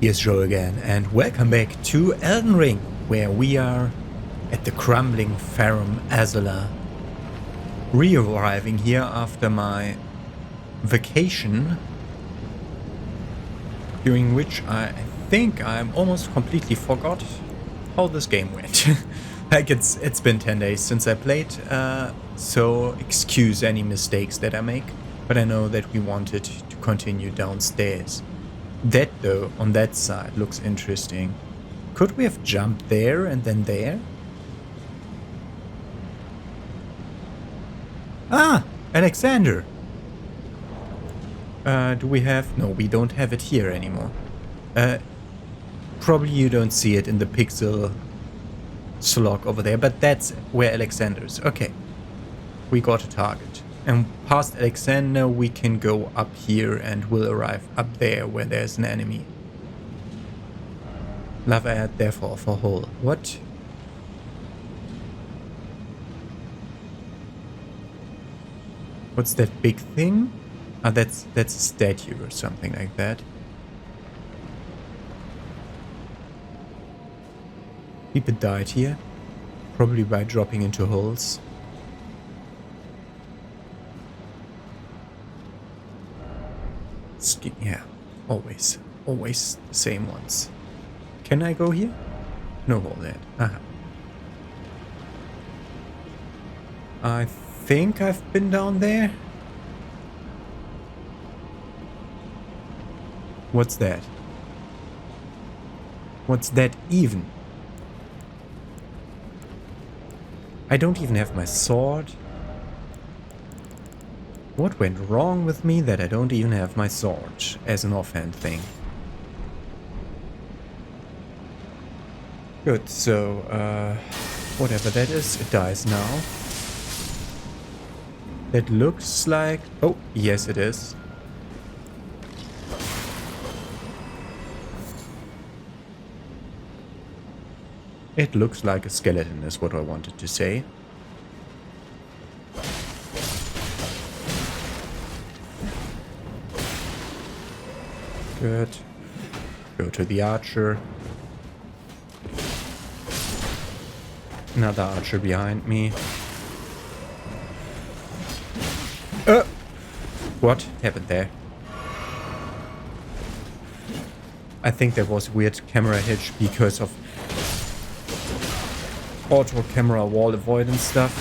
Here's Joe again, and welcome back to Elden Ring, where we are at the crumbling Farum Azula, re-arriving here after my vacation, during which I think I'm almost completely forgot how this game went. Like it's been 10 days since I played, so excuse any mistakes that I make, but I know that we wanted to continue downstairs. That, though, on that side, looks interesting. Could we have jumped there and then there? Ah! Alexander! Do we have... No, we don't have it here anymore. Probably you don't see it in the pixel slog over there, but that's where Alexander is. Okay. We got a target. And past Alexander, we can go up here and we'll arrive up there where there's an enemy. Lava add, therefore, for hole. What? What's that big thing? Ah, that's a statue or something like that. People died here. Probably by dropping into holes. Yeah, always the same ones. Can I go here? No hole there. Aha. I think I've been down there. What's that? What's that even? I don't even have my sword. What went wrong with me that I don't even have my sword as an offhand thing? Good, so, whatever that is, it dies now. That looks like... Oh, yes it is. It looks like a skeleton is what I wanted to say. Good. Go to the archer. Another archer behind me. What happened there? I think there was a weird camera hitch because of auto camera wall avoidance stuff.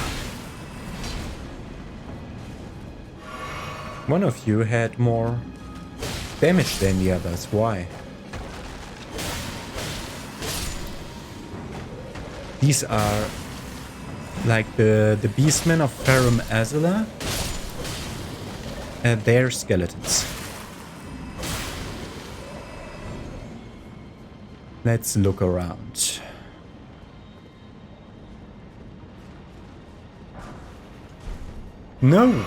One of you had more damage than the others. Why? These are like the beastmen of Farum Azula. They're skeletons. Let's look around. No!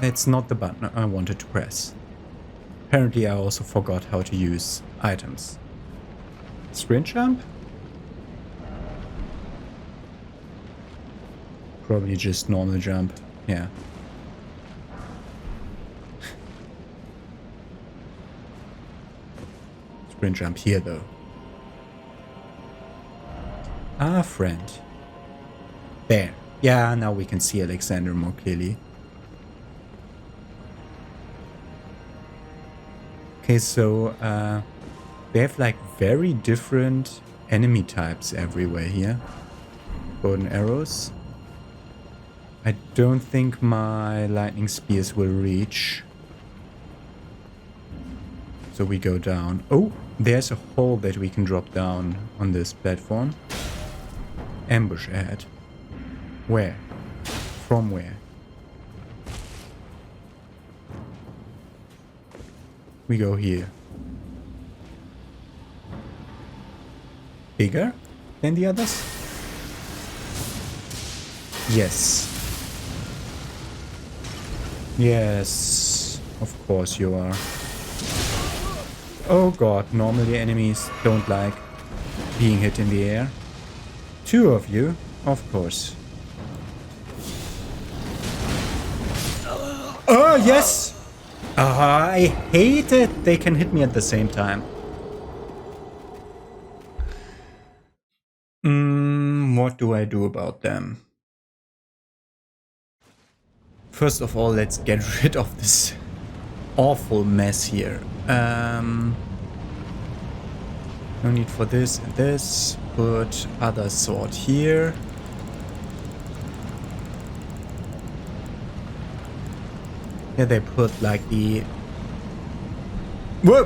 That's not the button I wanted to press. Apparently I also forgot how to use items. Sprint jump? Probably just normal jump. Yeah. Sprint jump here though. Ah, friend. There. Yeah, now we can see Alexander more clearly. Okay, so they have like very different enemy types everywhere here. Golden arrows. I don't think my lightning spears will reach. So we go down. Oh, there's a hole that we can drop down on this platform. Ambush ahead. Where? From where? We go here. Bigger than the others? Yes. Yes. Of course you are. Oh god, normally enemies don't like being hit in the air. Two of you, of course. Oh, yes! I hate it! They can hit me at the same time. What do I do about them? First of all, let's get rid of this awful mess here. No need for this and this. Put other sword here. Yeah, they put like the... Whoa!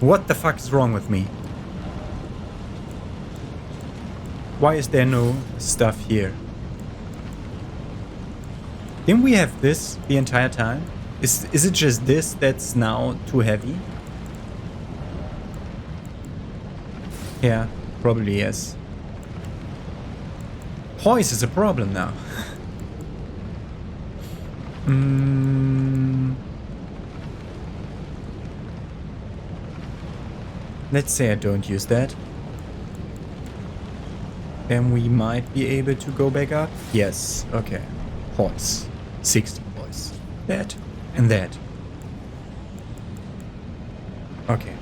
What the fuck is wrong with me? Why is there no stuff here? Didn't we have this the entire time? Is it just this that's now too heavy? Yeah, probably yes. Poise is a problem now. Let's say I don't use that. Then we might be able to go back up. Yes, okay. Poise. 60 poise. That and that. Okay.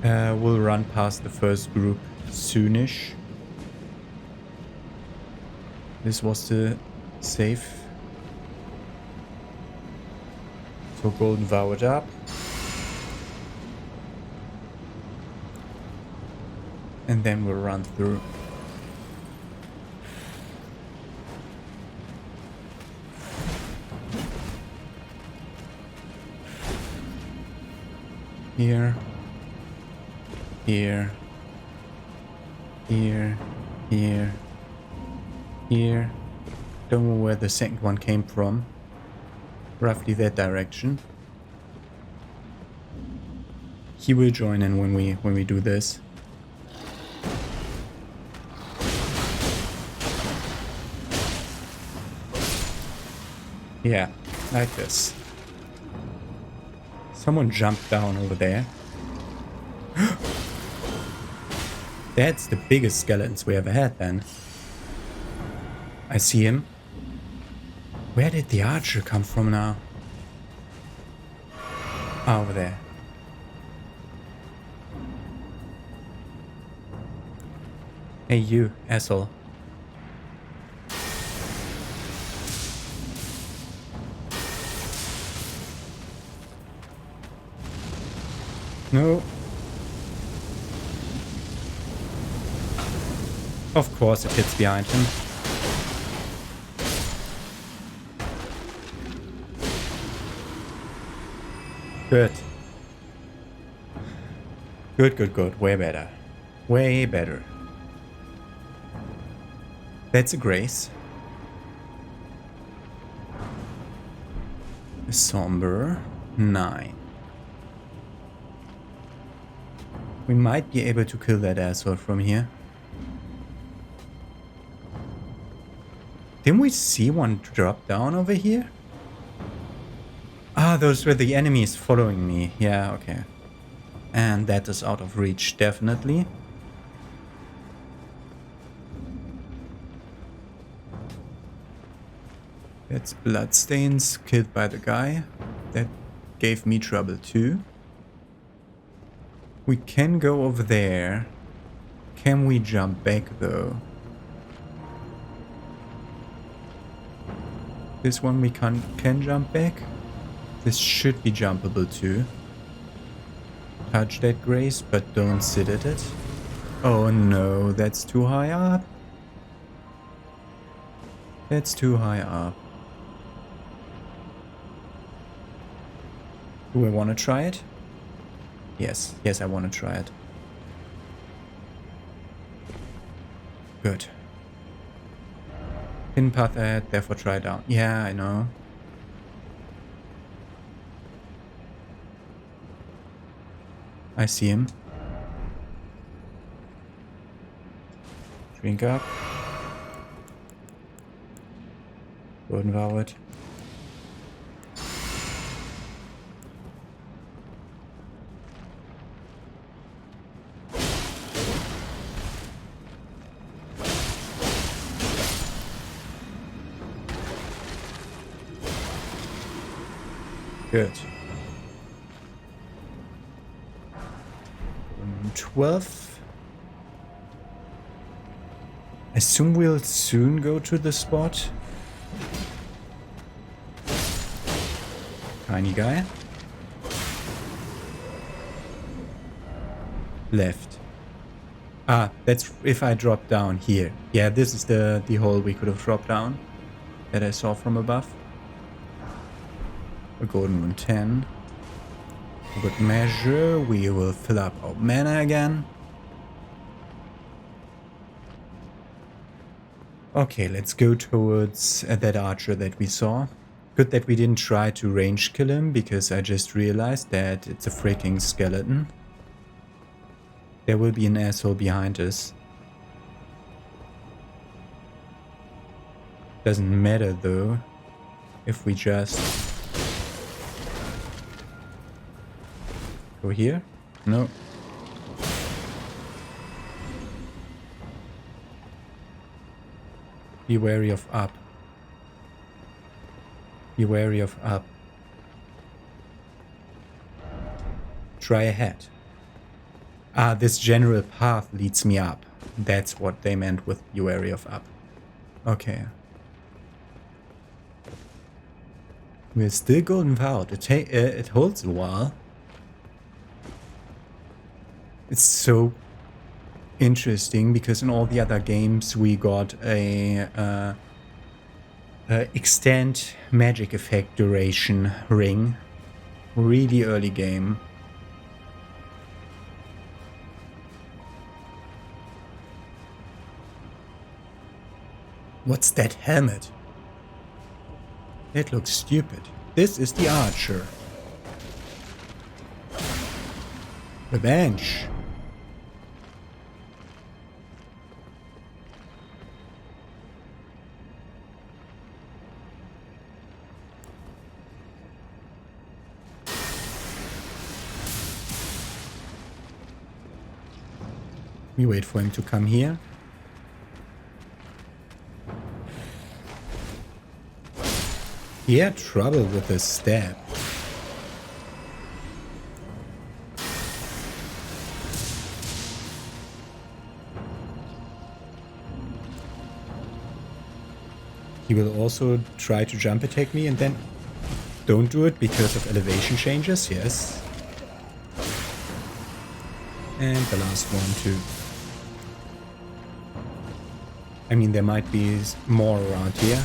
We'll run past the first group soonish. This was the safe. So golden vow it up. And then we'll run through. Here. Here. Here. Here. Here. Don't know where the second one came from. Roughly that direction. He will join in when we do this. Yeah, like this. Someone jumped down over there. That's the biggest skeletons we ever had then. I see him. Where did the archer come from now? Over there. Hey you, asshole. No. Of course it hits behind him. Good. Good. Way better. Way better. That's a grace. A somber 9. We might be able to kill that asshole from here. Didn't we see one drop down over here? Ah, those were the enemies following me. Yeah, okay. And that is out of reach, definitely. That's bloodstains killed by the guy. That gave me trouble too. We can go over there. Can we jump back though? This one we can jump back. This should be jumpable too. Touch that grace, but don't sit at it. Oh no, that's too high up. That's too high up. Do I want to try it? Yes, I want to try it. Good. Pin path ahead, therefore try down. Yeah, I know. I see him. Drink up. Golden vow it. Good. 12. I assume we'll soon go to the spot. Tiny guy. Left. Ah, that's if I drop down here. Yeah, this is the hole we could have dropped down that I saw from above. A golden rune 10. A good measure. We will fill up our mana again. Okay, let's go towards that archer that we saw. Good that we didn't try to range kill him, because I just realized that it's a freaking skeleton. There will be an asshole behind us. Doesn't matter though, if we just go here? No. Be wary of up. Be wary of up. Try ahead. Ah, this general path leads me up. That's what they meant with be wary of up. Okay. We're still golden out. It holds a while. It's so interesting because in all the other games we got a extend magic effect duration ring. Really early game. What's that helmet? It looks stupid. This is the archer. Revenge. We wait for him to come here. He had trouble with his stab. He will also try to jump attack me and then don't do it because of elevation changes, yes. And the last one too. I mean, there might be more around here.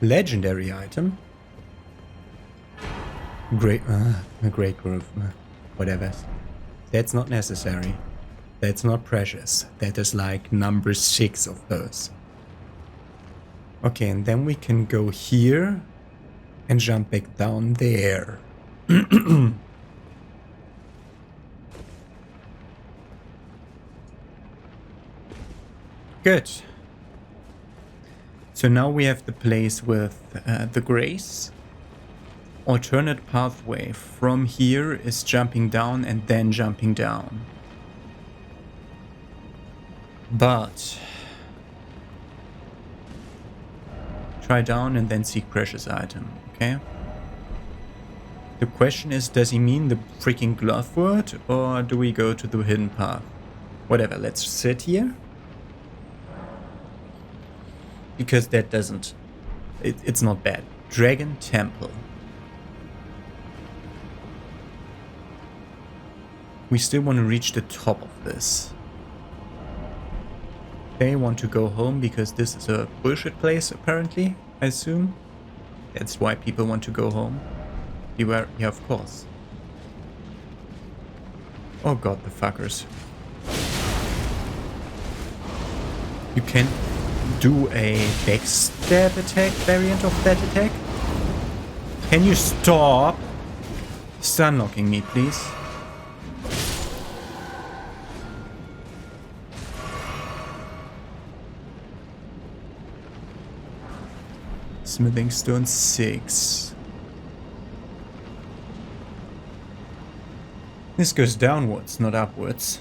Legendary item. Great, a great growth, whatever. That's not necessary. That's not precious. That is like number 6 of those. Okay, and then we can go here and jump back down there. Good. So now we have the place with the grace. Alternate pathway from here is jumping down and then jumping down. But try down and then seek precious item, okay? The question is, does he mean the freaking glove word or do we go to the hidden path? Whatever, let's sit here. Because that doesn't... It's not bad. Dragon Temple. We still want to reach the top of this. They want to go home because this is a bullshit place, apparently, I assume. That's why people want to go home. Beware, yeah, of course. Oh god, the fuckers. You can do a backstab attack variant of that attack? Can you stop stun locking me, please? Smithing stone 6. This goes downwards, not upwards.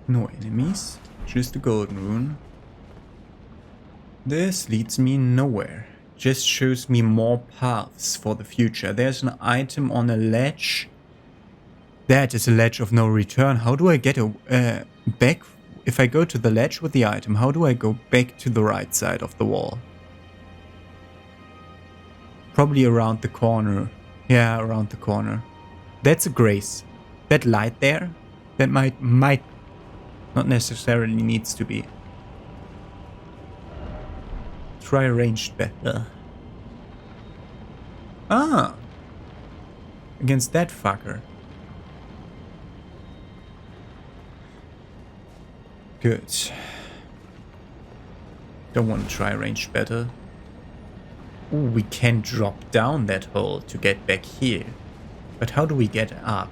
No enemies, just a golden rune. This leads me nowhere. Just shows me more paths for the future. There's an item on a ledge. That is a ledge of no return. How do I get back? If I go to the ledge with the item, how do I go back to the right side of the wall? Probably around the corner. Yeah, around the corner. That's a grace. That light there, that might not necessarily needs to be. Try ranged better. Ah! Against that fucker. Good. Don't want to try ranged better. Ooh, we can drop down that hole to get back here. But how do we get up?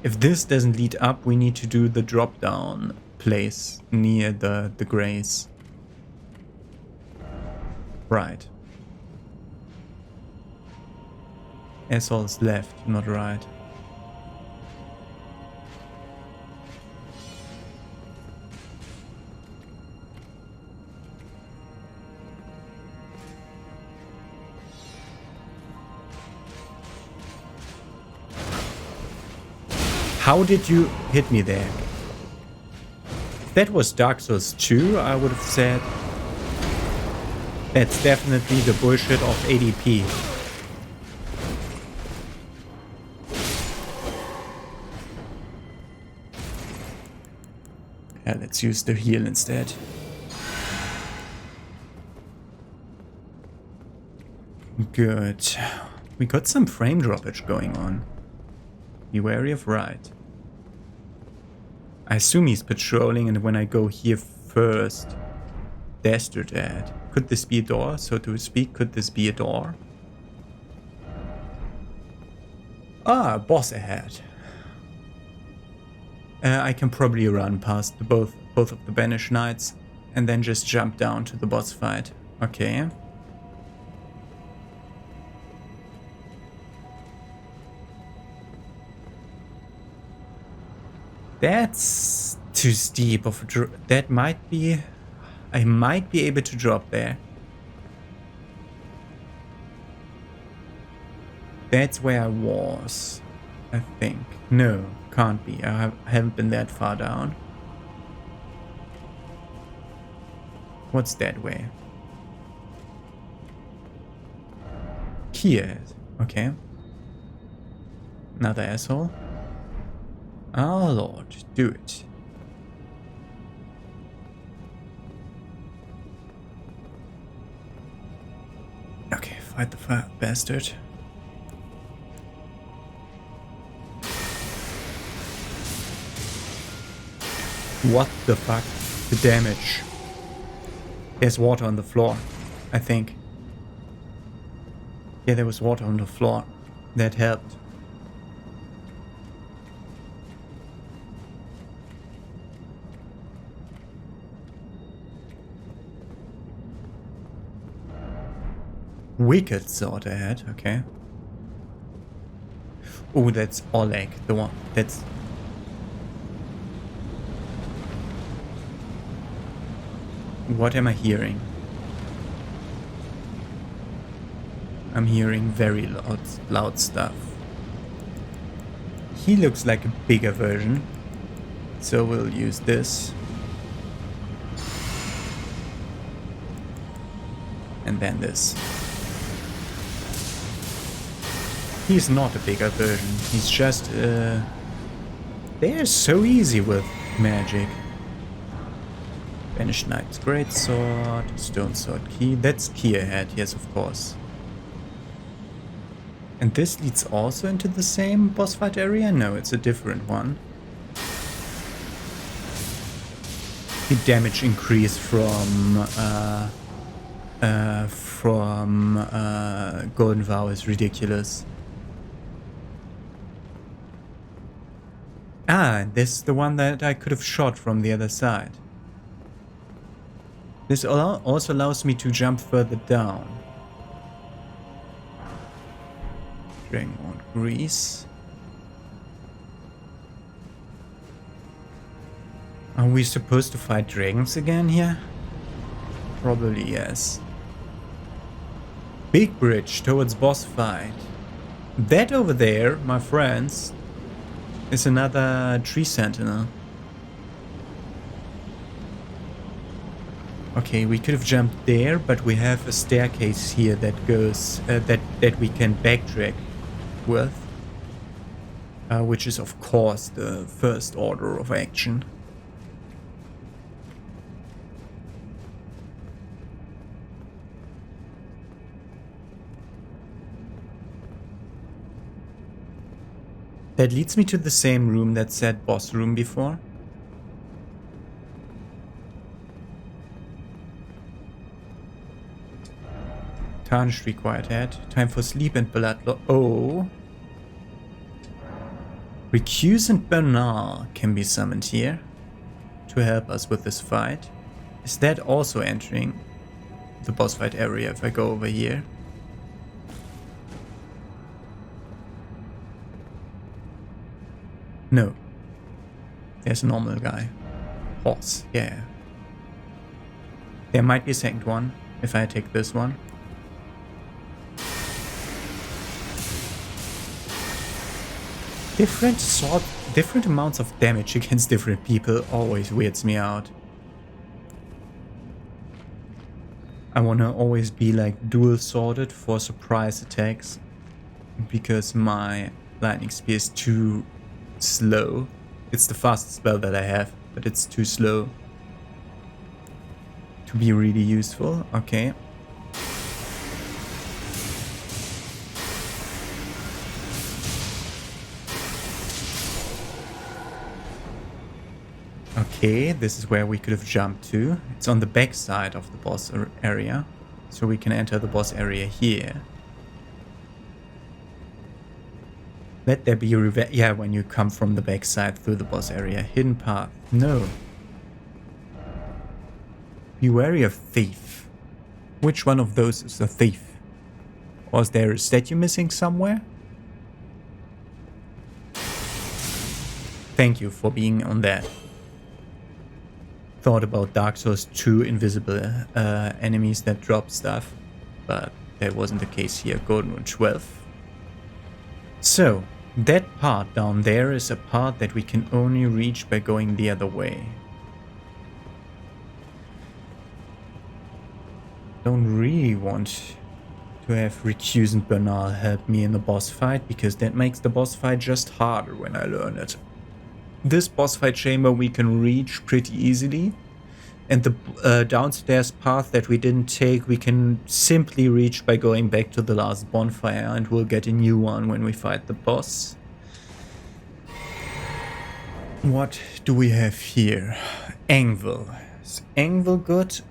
If this doesn't lead up, we need to do the drop down place near the grace. Right. Assholes left, not right. How did you hit me there? If that was Dark Souls 2, I would have said that's definitely the bullshit of ADP. Yeah, let's use the heal instead. Good. We got some frame droppage going on. Be wary of right. I assume he's patrolling, and when I go here first, there's the dead. Could this be a door, so to speak? Could this be a door? Ah, boss ahead. I can probably run past both of the banished knights and then just jump down to the boss fight. Okay. That's too steep of a drop. That might be... I might be able to drop there. That's where I was, I think. No, can't be. I haven't been that far down. What's that way? Here. Okay. Another asshole. Our Lord, do it. Okay, fight the fire bastard. What the fuck? The damage. There's water on the floor, I think. Yeah, there was water on the floor. That helped. Wicked sword ahead, okay. Oh, that's Oleg, the one. That's... What am I hearing? I'm hearing very loud stuff. He looks like a bigger version, so we'll use this. And then this. He's not a bigger version, he's just, they're so easy with magic. Banished Knight's Greatsword, Stone Sword Key, that's key ahead, yes of course. And this leads also into the same boss fight area? No, it's a different one. The damage increase from Golden Vow is ridiculous. Ah, this is the one that I could have shot from the other side. This also allows me to jump further down. Dragonborn Grease. Are we supposed to fight dragons again here? Probably yes. Big bridge towards boss fight. That over there, my friends, is another tree sentinel. Okay, we could have jumped there, but we have a staircase here that goes that we can backtrack with, which is of course the first order of action. That leads me to the same room that said boss room before. Tarnished required head. Time for sleep and blood. Oh. Recusant Bernal can be summoned here to help us with this fight. Is that also entering the boss fight area if I go over here? No. There's a normal guy. Horse, yeah. There might be a second one if I take this one. Different amounts of damage against different people always weirds me out. I wanna always be like dual sworded for surprise attacks because my lightning spear is too slow. It's the fastest spell that I have, but it's too slow to be really useful. Okay. Okay, this is where we could have jumped to. It's on the back side of the boss area, so we can enter the boss area here. Let there be a yeah, when you come from the back side through the boss area. Hidden path. No. Be wary of thief. Which one of those is a thief? Or is there a statue missing somewhere? Thank you for being on that. Thought about Dark Souls 2 invisible enemies that drop stuff, but that wasn't the case here. Golden Rune 12. So, that part down there is a part that we can only reach by going the other way. Don't really want to have Recusant Bernal help me in the boss fight, because that makes the boss fight just harder when I learn it. This boss fight chamber we can reach pretty easily, and the downstairs path that we didn't take we can simply reach by going back to the last bonfire, and we'll get a new one when we fight the boss. What do we have here? Anvil. Is Anvil good?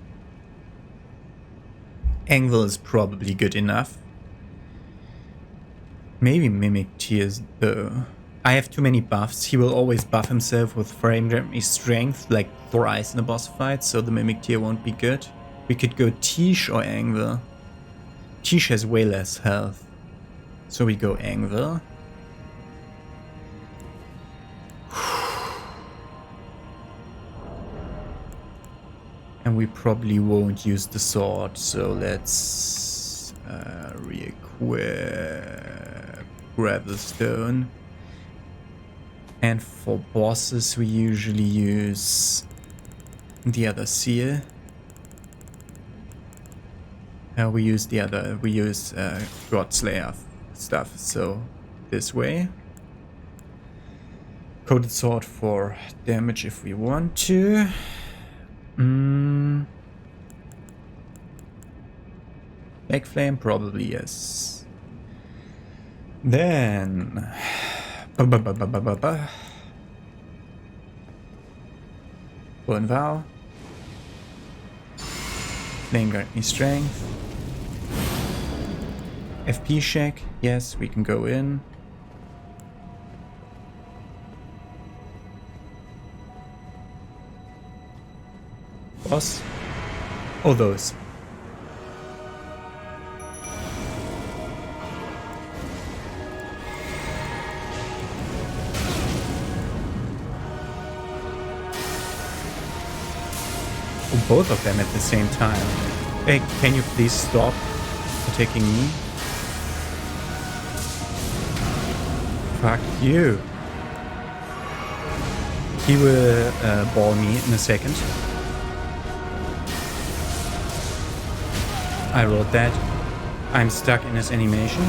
Anvil is probably good enough. Maybe Mimic Tears though. I have too many buffs. He will always buff himself with frame rate strength like thrice in a boss fight, so the Mimic Tear won't be good. We could go Tish or Anvil. Tish has way less health, so we go Anvil. And we probably won't use the sword, so let's re-equip Gravelstone. And for bosses we usually use the other seal. We use Godslayer stuff, so this way. Coated sword for damage if we want to. Black flame, probably yes. Then Burn Vow. Flame grant me strength. FP check, yes, we can go in. Boss. Oh, those. both of them at the same time. Hey, can you please stop attacking me? Fuck you. He will ball me in a second. I rolled that. I'm stuck in his animation.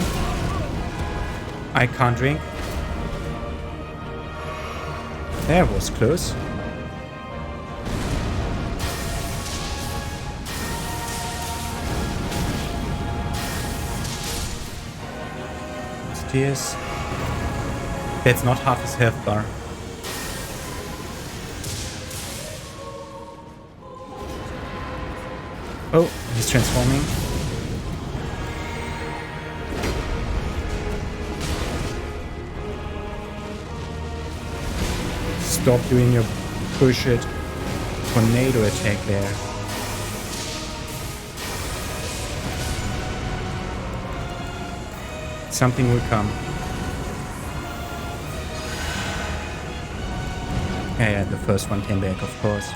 I can't drink. That was close. Tears. That's not half his health bar. Oh, he's transforming. Stop doing your bullshit tornado attack there. Something will come. Yeah, the first one came back, of course.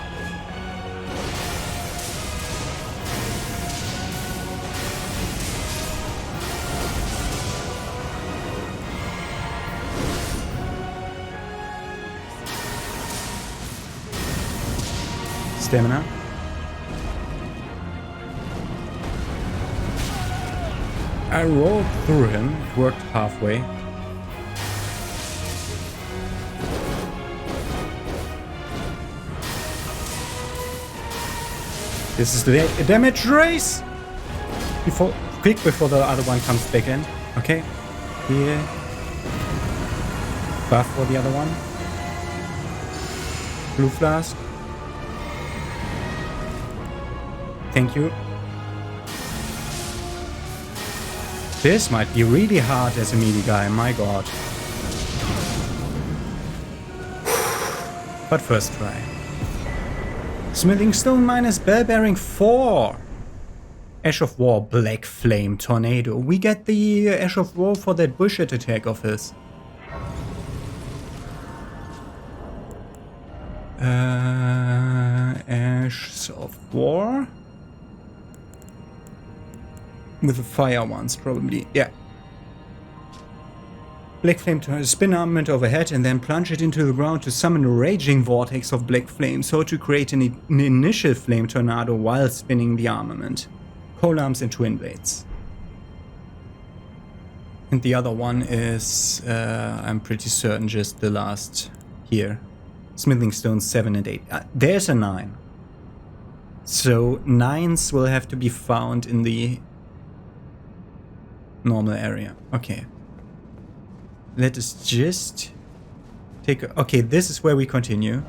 Stamina. I rolled through him, worked halfway. This is the damage race! Quick before the other one comes back in. Okay. Here. Buff for the other one. Blue flask. Thank you. This might be really hard as a melee guy, my god. But first try. Smithing Stone minus Bell Bearing 4. Ash of War, Black Flame Tornado. We get the Ash of War for that bullshit attack of his. Ash of War. With the fire ones, probably. Yeah. Black Flame to spin armament overhead and then plunge it into the ground to summon a raging vortex of black flame, so to create an initial flame tornado while spinning the armament. Polearms and twin blades. And the other one is, I'm pretty certain, just the last here. Smithing Stones 7 and 8. There's a 9. So 9s will have to be found in the normal area. Okay. Let us just take a... Okay, this is where we continue.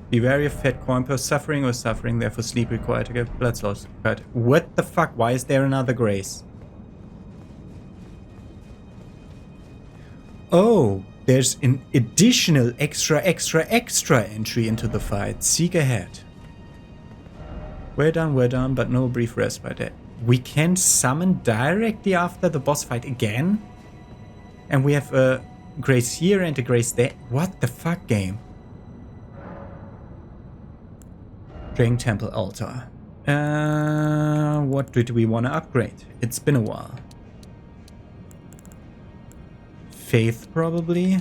Be wary of fat coin purse, suffering or suffering, therefore sleep required to get blood loss. But what the fuck? Why is there another grace? Oh, there's an additional extra entry into the fight. Seek ahead. We're done, but no brief respite. We can summon directly after the boss fight again? And we have a grace here and a grace there. What the fuck, game? Dragon Temple Altar. What did we want to upgrade? It's been a while. Faith, probably.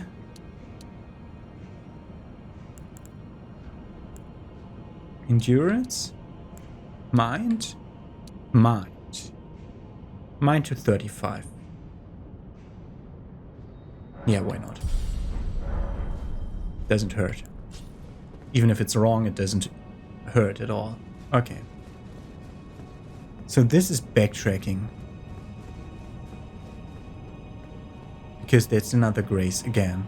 Endurance? Mind? Mind. Mind to 35. Yeah, why not? Doesn't hurt. Even if it's wrong, it doesn't hurt at all. Okay. So this is backtracking. Because that's another grace again.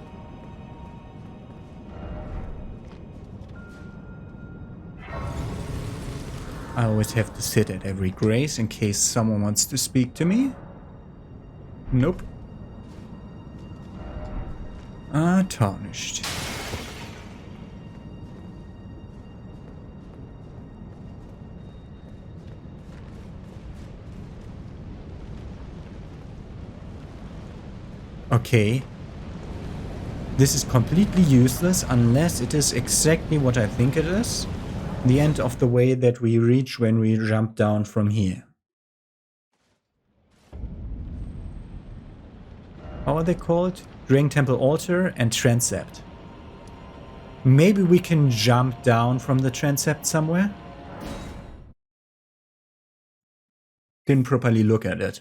I always have to sit at every grace in case someone wants to speak to me. Nope. Tarnished. Okay. This is completely useless unless it is exactly what I think it is. The end of the way that we reach when we jump down from here. How are they called? Drain Temple Altar and Transept. Maybe we can jump down from the transept somewhere? Didn't properly look at it.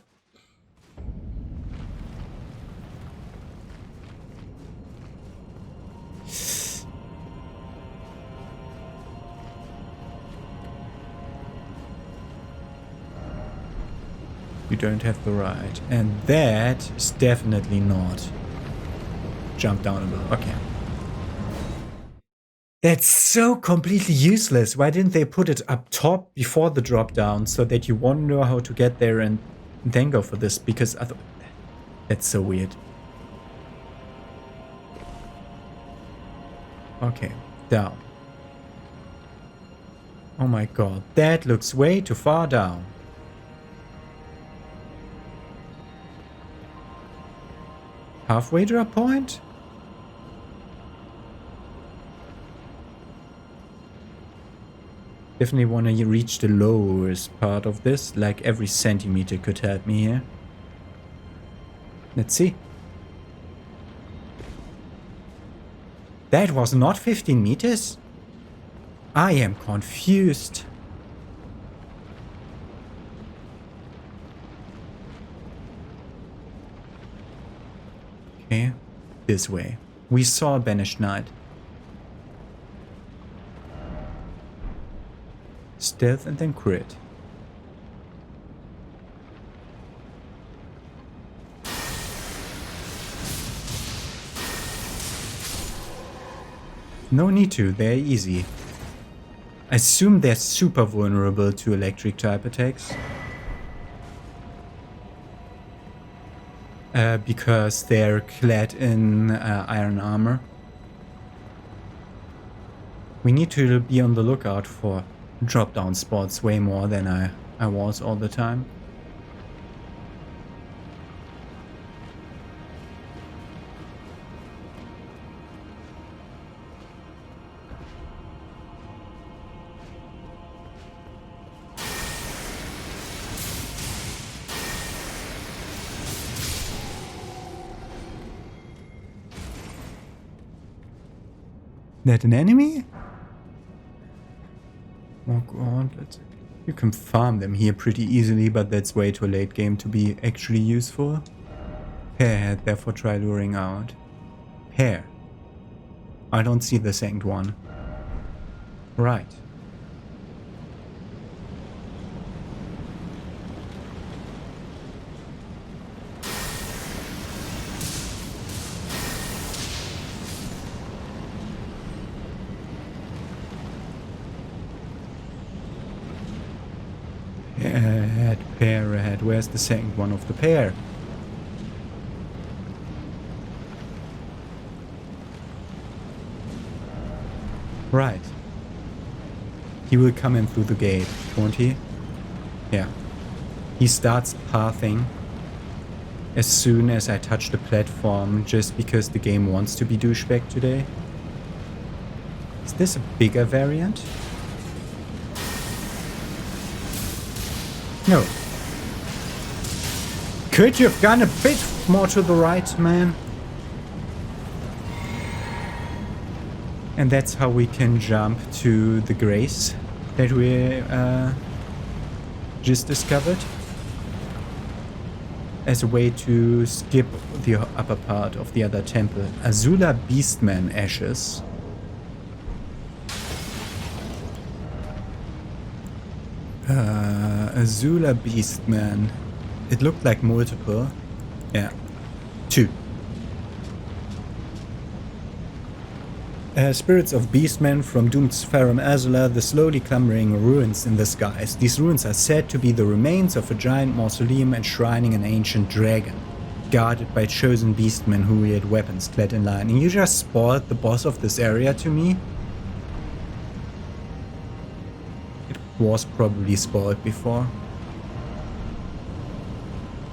You don't have the right. And that is definitely not jump downable. Okay. That's so completely useless. Why didn't they put it up top before the drop down so that you won't know how to get there and then go for this? Because I thought that's so weird. Okay, down. Oh my god, that looks way too far down. Halfway drop point? Definitely want to reach the lowest part of this, like every centimeter could help me here. Let's see. That was not 15 meters? I am confused. Okay, this way. We saw a banished knight. Stealth and then crit. No need to, they're easy. I assume they're super vulnerable to electric type attacks. Because they're clad in iron armor. We need to be on the lookout for drop down spots way more than I was all the time. That an enemy? Oh god, you can farm them here pretty easily, but that's way too late game to be actually useful. Pair head, therefore try luring out. Pair. I don't see the second one. Right. Pair ahead. Where's the second one of the pair? Right. He will come in through the gate, won't he? Yeah. He starts pathing as soon as I touch the platform, just because the game wants to be douchebag today. Is this a bigger variant? No. Could you have gone a bit more to the right, man? And that's how we can jump to the grace that we just discovered. As a way to skip the upper part of the other temple. Azula Beastman Ashes. Azula Beastman. It looked like multiple. Yeah. 2. Spirits of beastmen from doomed Farum Azula, the slowly clambering ruins in the skies. These ruins are said to be the remains of a giant mausoleum enshrining an ancient dragon, guarded by chosen beastmen who wield weapons clad in lightning. You just spoiled the boss of this area to me? It was probably spoiled before.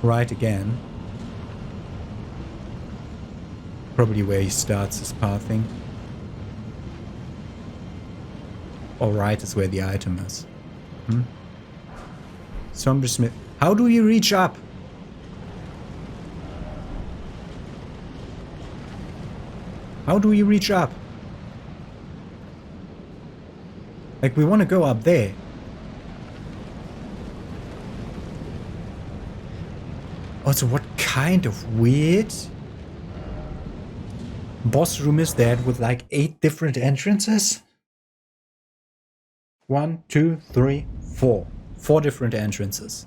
Right again. Probably where he starts his pathing. Or right is where the item is. Zombie Smith. How do you reach up? How do we reach up? Like, we want to go up there. Also, what kind of weird boss room is that with like 8 different entrances? 1, 2, 3, 4. 4 different entrances.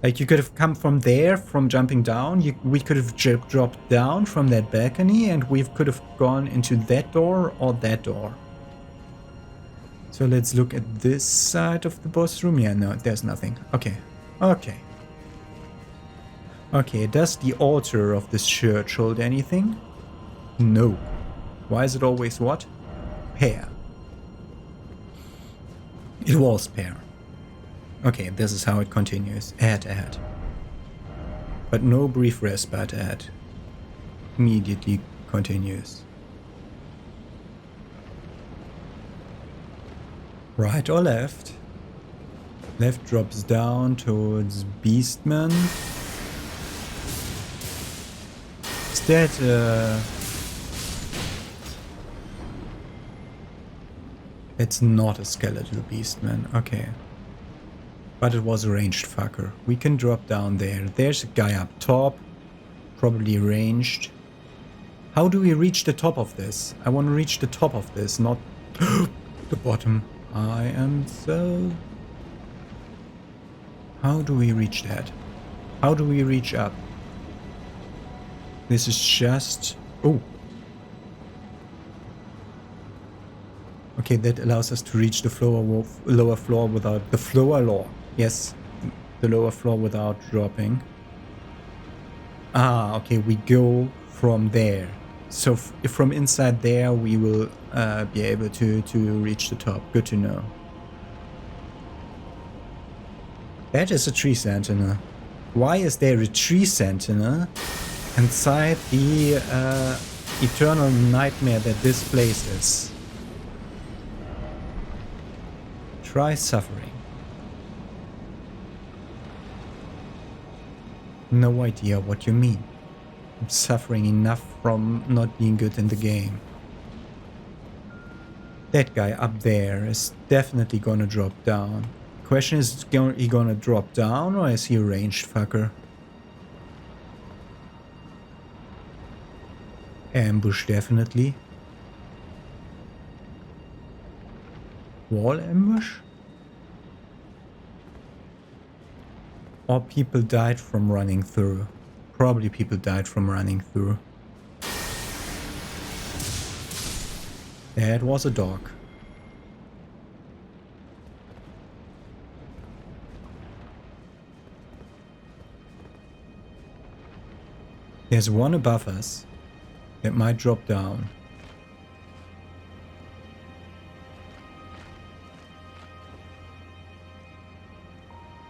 Like, you could have come from there, from jumping down. We could have dropped down from that balcony, and we could have gone into that door or that door. So let's look at this side of the boss room. Yeah, no, there's nothing. Okay. Okay. Okay, does the altar of this church hold anything? No. Why is it always what? Pear. It was pear. Okay, this is how it continues. Ahead. But no brief respite ahead. Immediately continues. Right or left? Left drops down towards Beastman. Is that it's not a skeletal Beastman, okay. But it was a ranged fucker. We can drop down there. There's a guy up top. Probably ranged. How do we reach the top of this? I want to reach the top of this, not the bottom. I am so... How do we reach that? How do we reach up? This is just... Oh. Okay, that allows us to reach the lower floor without... The floor. Yes, the lower floor without dropping. Ah, okay, we go from there. So if from inside there we will be able to reach the top. Good to know. That is a tree sentinel. Why is there a tree sentinel inside the eternal nightmare that this place is? Try suffering. No idea what you mean. I'm suffering enough from not being good in the game. That guy up there is definitely gonna drop down. Question is he gonna drop down or is he a ranged fucker? Ambush definitely. Wall ambush? Or people died from running through. Probably people died from running through. That was a dog. There's one above us that might drop down.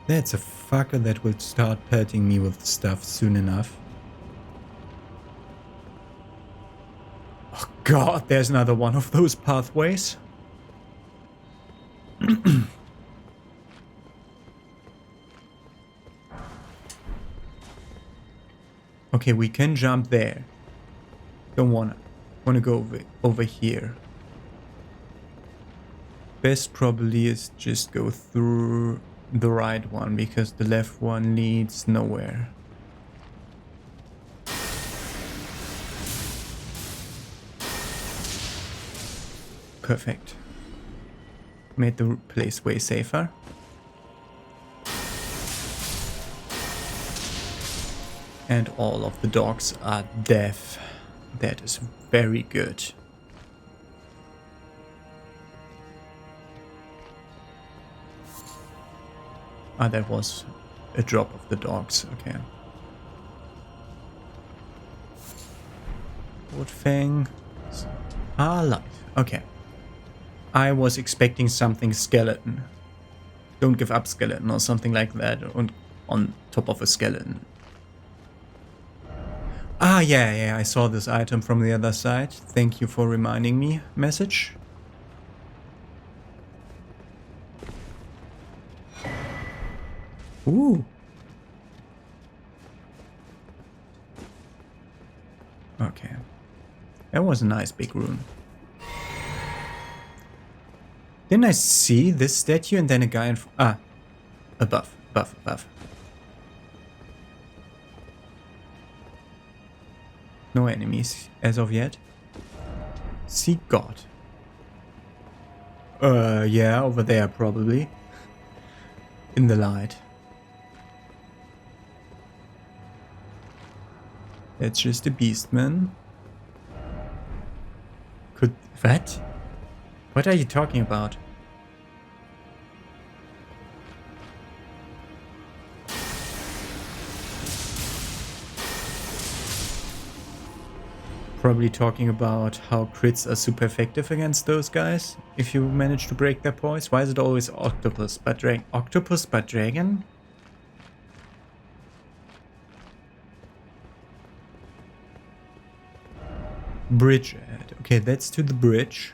That's a fucker that will start pelting me with stuff soon enough. Oh god, there's another one of those pathways. Okay, we can jump there. Don't wanna go over here. Best probably is just go through the right one, because the left one leads nowhere. Perfect. Made the place way safer. And all of the dogs are deaf. That is very good. Ah, that was a drop of the dogs. Okay. Woodfang. Alive. Okay. I was expecting something skeleton. Don't give up skeleton or something like that on top of a skeleton. Ah, yeah, I saw this item from the other side. Thank you for reminding me. Message. Ooh. Okay. That was a nice big rune. Didn't I see this statue and then a guy in above. No enemies as of yet. See God. Yeah, over there probably. In the light. That's just a beast, man. What? What are you talking about? Probably talking about how crits are super effective against those guys. If you manage to break their poise. Why is it always octopus but dragon? Octopus but dragon? Bridge ad. Okay, that's to the bridge.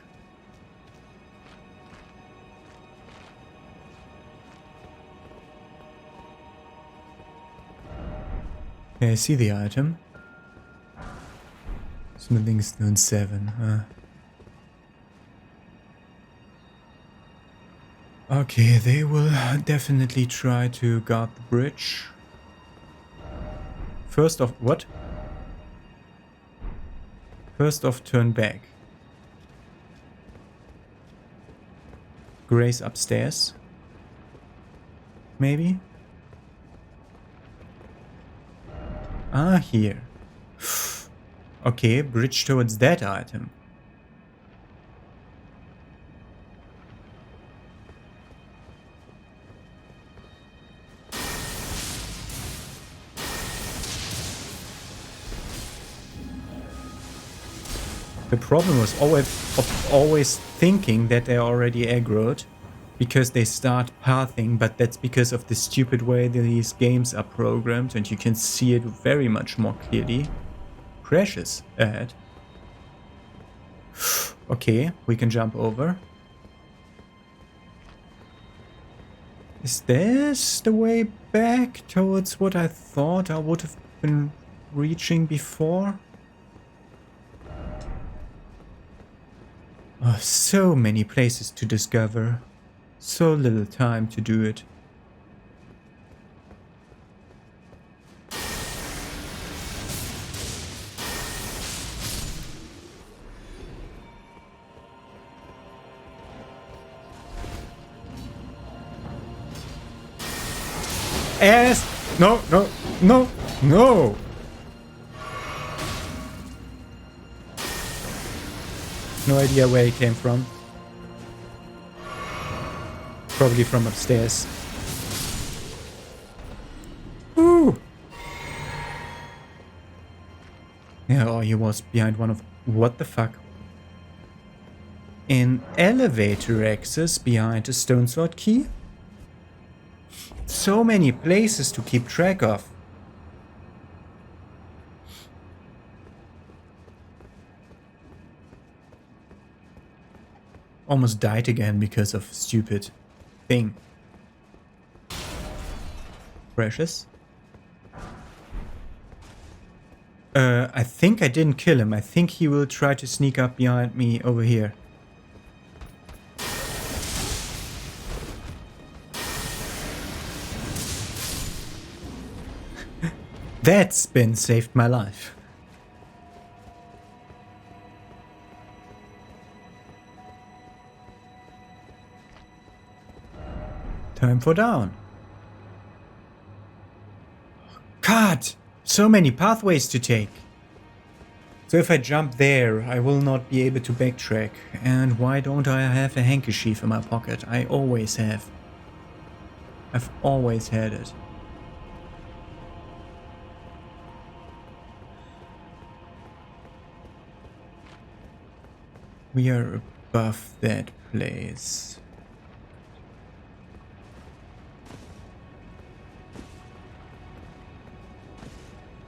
Okay, I see the item. Smithing Stone 7. Okay, they will definitely try to guard the bridge. First off, what? First off, turn back. Grace upstairs. Maybe? Ah, here. Okay, bridge towards that item. The problem was always thinking that they're already aggroed because they start pathing, but that's because of the stupid way these games are programmed, and you can see it very much more clearly. Precious ahead. Okay, we can jump over. Is this the way back towards what I thought I would have been reaching before? Oh, so many places to discover. So little time to do it. No, no, no, no! No idea where he came from. Probably from upstairs. Woo! Yeah, or he was behind one of... What the fuck? An elevator access behind a stone sword key? So many places to keep track of. Almost died again because of stupid thing. Precious. I think I didn't kill him. I think he will try to sneak up behind me over here. That spin saved my life. Time for down. God! So many pathways to take. So if I jump there, I will not be able to backtrack. And why don't I have a handkerchief in my pocket? I always have. I've always had it. We are above that place.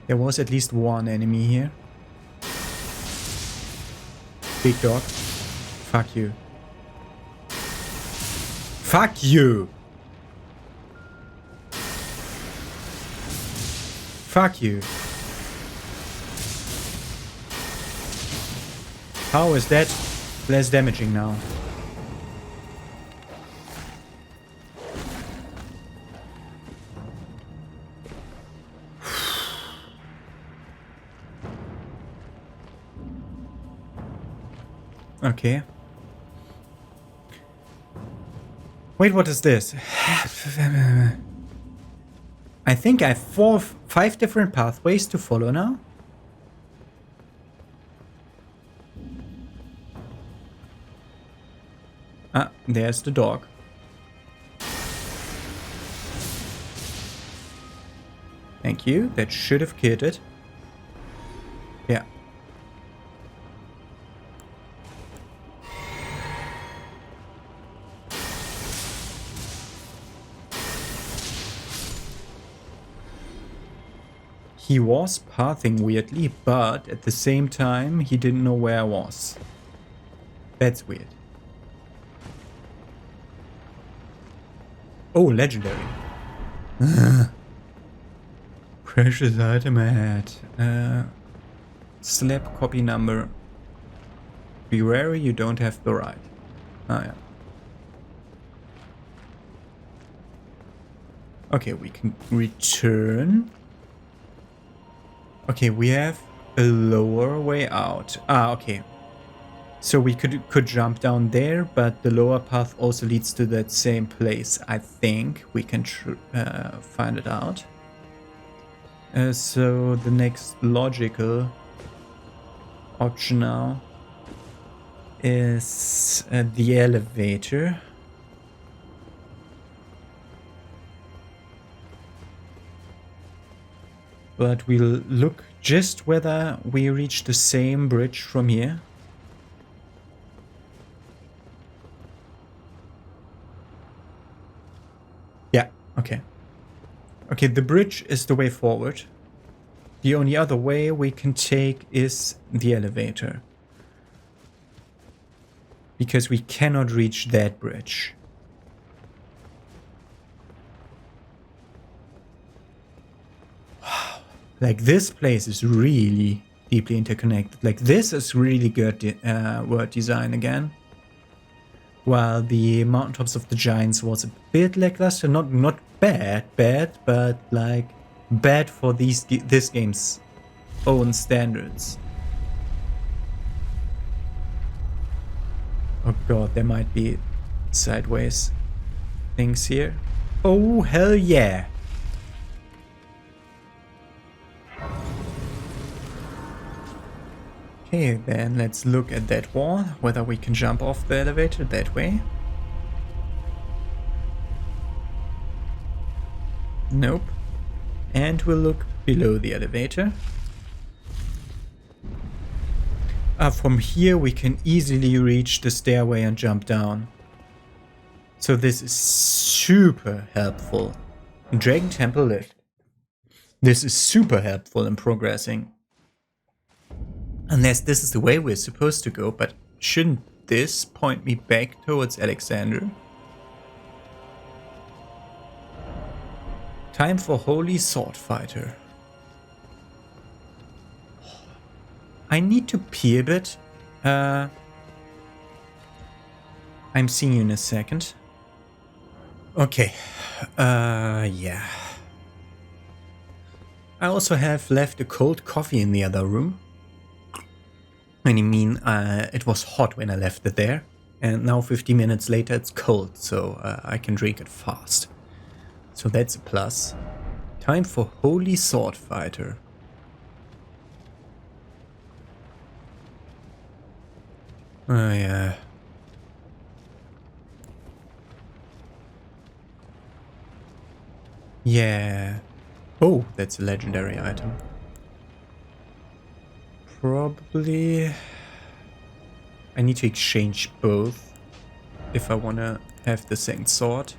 There was at least one enemy here. Big dog. Fuck you. Fuck you! Fuck you. How is that less damaging now? Okay. Wait, what is this? I think I have 5 different pathways to follow now. Ah, there's the dog. Thank you. That should have killed it. Yeah. He was pathing weirdly, but at the same time, he didn't know where I was. That's weird. Oh, legendary. Precious item at slap copy number. Be wary, you don't have the right. Oh yeah. Okay, we can return. Okay, we have a lower way out. Ah, okay. So we could jump down there, but the lower path also leads to that same place. I think we can find it out. So the next logical option now is the elevator. But we'll look just whether we reach the same bridge from here. Yeah, okay. Okay, the bridge is the way forward. The only other way we can take is the elevator. Because we cannot reach that bridge. Like, this place is really deeply interconnected. Like, this is really good world design again. While the Mountaintops of the Giants was a bit lackluster. Not bad, but like bad for this game's own standards. Oh god, there might be sideways things here. Oh, hell yeah. Okay, then let's look at that wall, whether we can jump off the elevator that way. Nope. And we'll look below the elevator. From here we can easily reach the stairway and jump down. So this is super helpful. Dragon Temple lift. This is super helpful in progressing. Unless this is the way we're supposed to go, but shouldn't this point me back towards Alexander? Time for Holy Sword Fighter. I need to pee a bit. I'm seeing you in a second. Okay. Yeah. I also have left a cold coffee in the other room. I mean, it was hot when I left it there, and now 50 minutes later it's cold, so I can drink it fast. So that's a plus. Time for Holy Sword Fighter. Oh yeah. Yeah. Oh, that's a legendary item. Probably I need to exchange both if I want to have the second sword.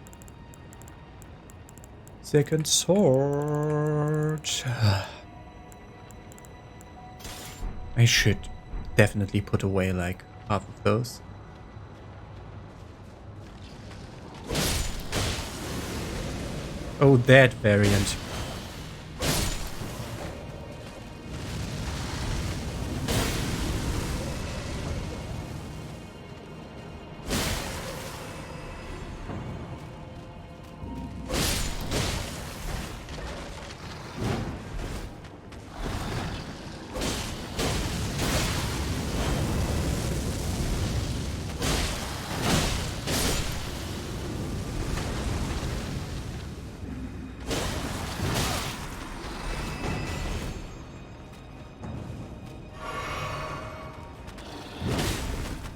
Second sword. I should definitely put away like half of those. Oh, that variant.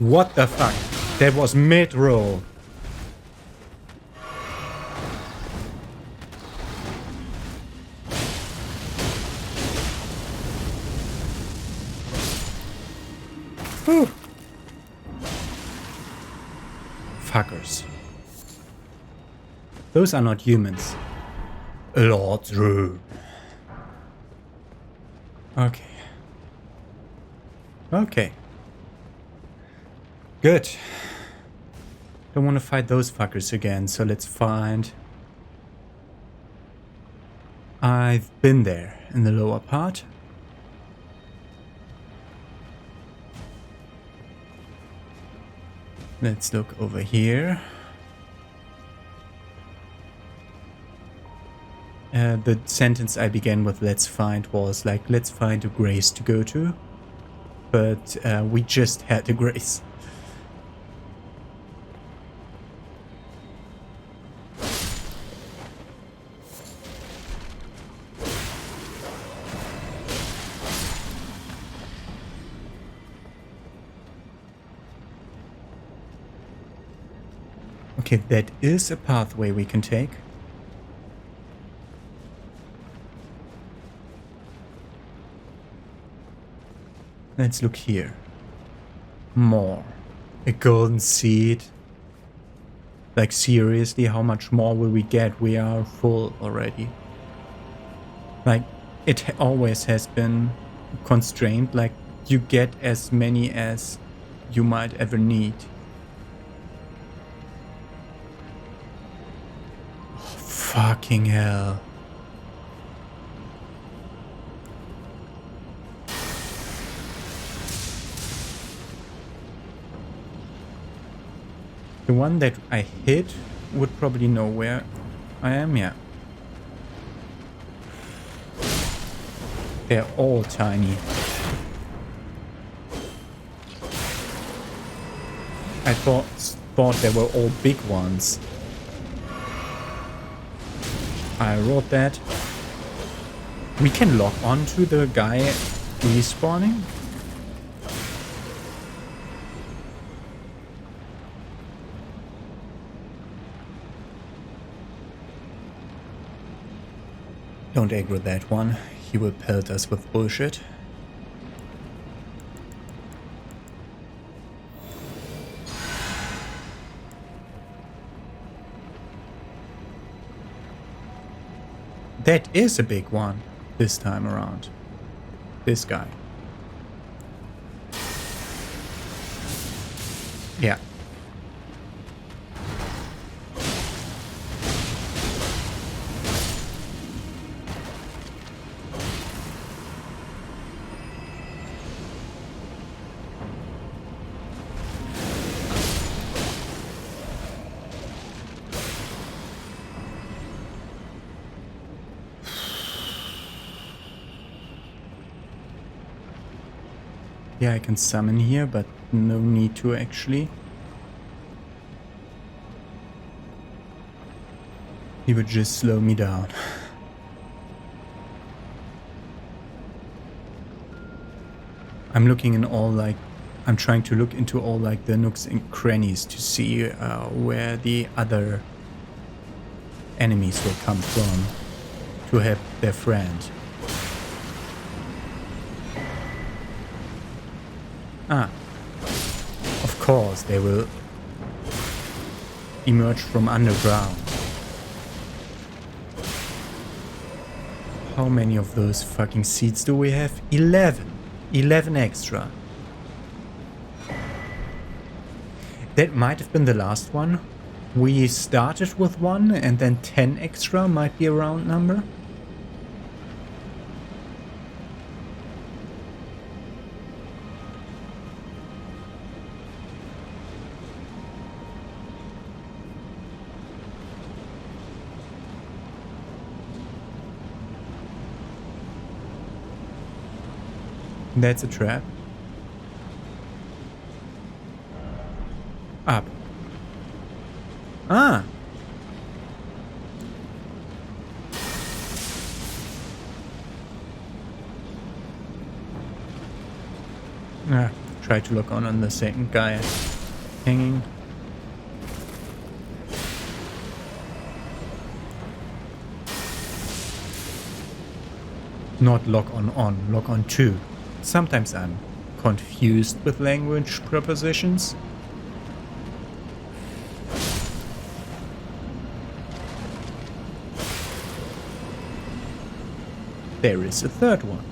What the fuck? That was mid-roll. Whew. Fuckers. Those are not humans. Lord's room. Okay. Okay. Good. Don't want to fight those fuckers again, so let's find... I've been there in the lower part. Let's look over here. The sentence I began with "let's find" was like, let's find a grace to go to. But we just had a grace. Okay, that is a pathway we can take. Let's look here. More. A golden seed. Like seriously, how much more will we get? We are full already. Like, it always has been constrained. Like, you get as many as you might ever need. Oh, fucking hell. The one that I hit would probably know where I am, yeah. They're all tiny. I thought they were all big ones. I wrote that. We can lock onto the guy respawning. Don't aggro that one. He will pelt us with bullshit. That is a big one this time around. This guy. Yeah. Yeah, I can summon here, but no need to actually. He would just slow me down. I'm looking in all like... I'm trying to look into all like the nooks and crannies to see where the other enemies will come from to help their friend. Ah, of course they will emerge from underground. How many of those fucking seeds do we have? 11. 11 extra. That might have been the last one. We started with 1 and then 10 extra might be a round number. That's a trap. Up. Ah! try to look on the second guy hanging. Not lock on 2. Sometimes I'm confused with language prepositions. There is a third one.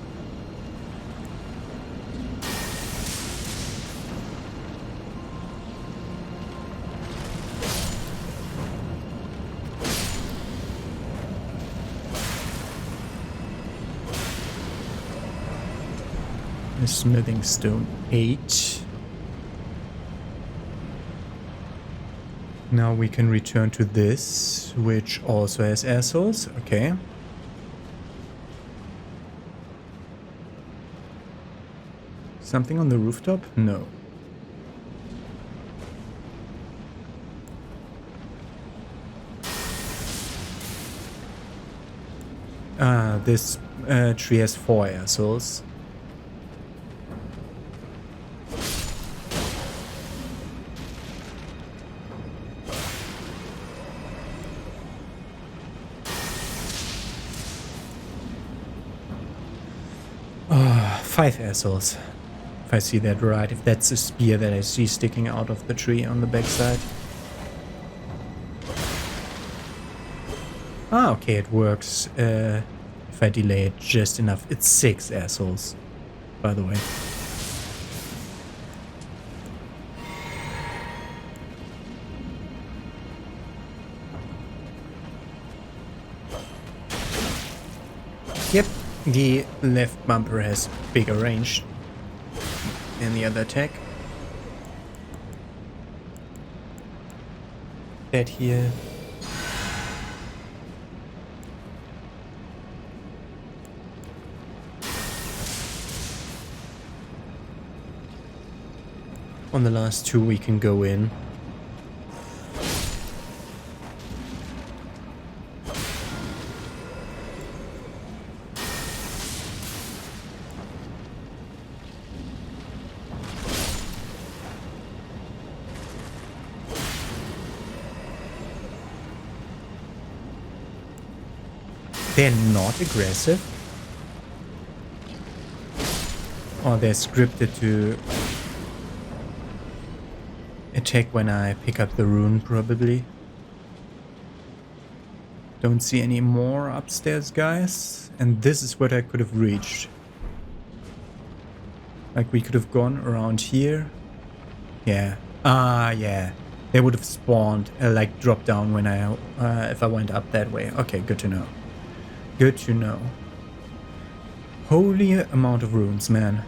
A smithing stone 8. Now we can return to this, which also has air souls. Okay. Something on the rooftop? No. This tree has 4 air souls. Oh, 5 air souls. If I see that right, if that's a spear that I see sticking out of the tree on the backside. Ah, okay, it works. If I delay it just enough. It's 6 air souls, by the way. Yep, the left bumper has bigger range than the other attack. That here. On the last 2 we can go in. They're not aggressive. Or they're scripted to attack when I pick up the rune, probably. Don't see any more upstairs, guys. And this is what I could have reached. Like, we could have gone around here. Yeah. Ah, yeah. They would have spawned, like, dropped down when I, if I went up that way. Okay, good to know. Good to know. Holy amount of runes, man.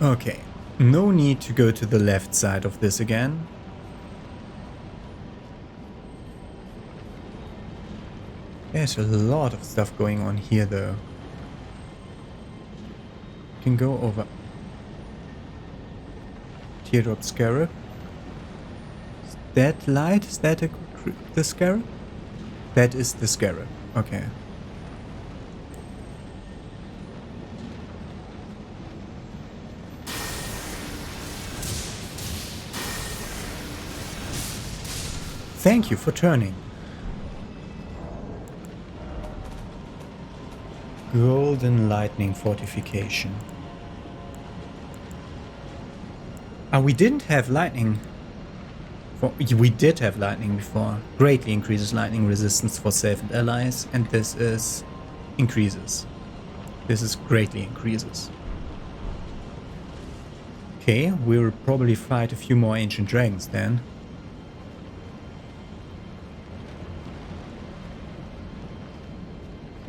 Okay. No need to go to the left side of this again. There's a lot of stuff going on here, though. Can go over. Teardrop Scarab. Is that light? Is that the Scarab? That is the Scarab. Okay. Thank you for turning. Golden Lightning Fortification. Ah, we didn't have lightning. We did have lightning before. Greatly increases lightning resistance for self and allies, and this is increases. This is greatly increases. Okay, we'll probably fight a few more ancient dragons then.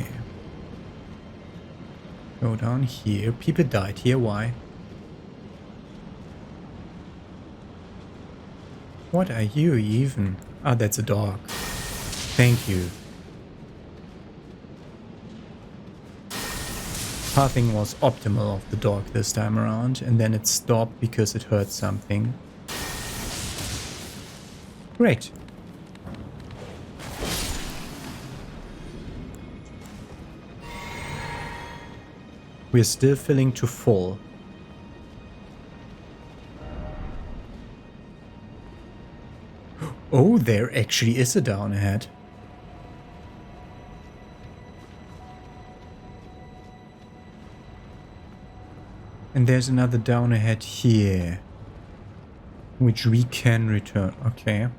Okay. Go down here. People died here, why? What are you even? Ah, that's a dog. Thank you. Pathing was optimal of the dog this time around, and then it stopped because it heard something. Great. We're still filling to full. Oh, there actually is a down ahead. And there's another down ahead here, which we can return. Okay. Is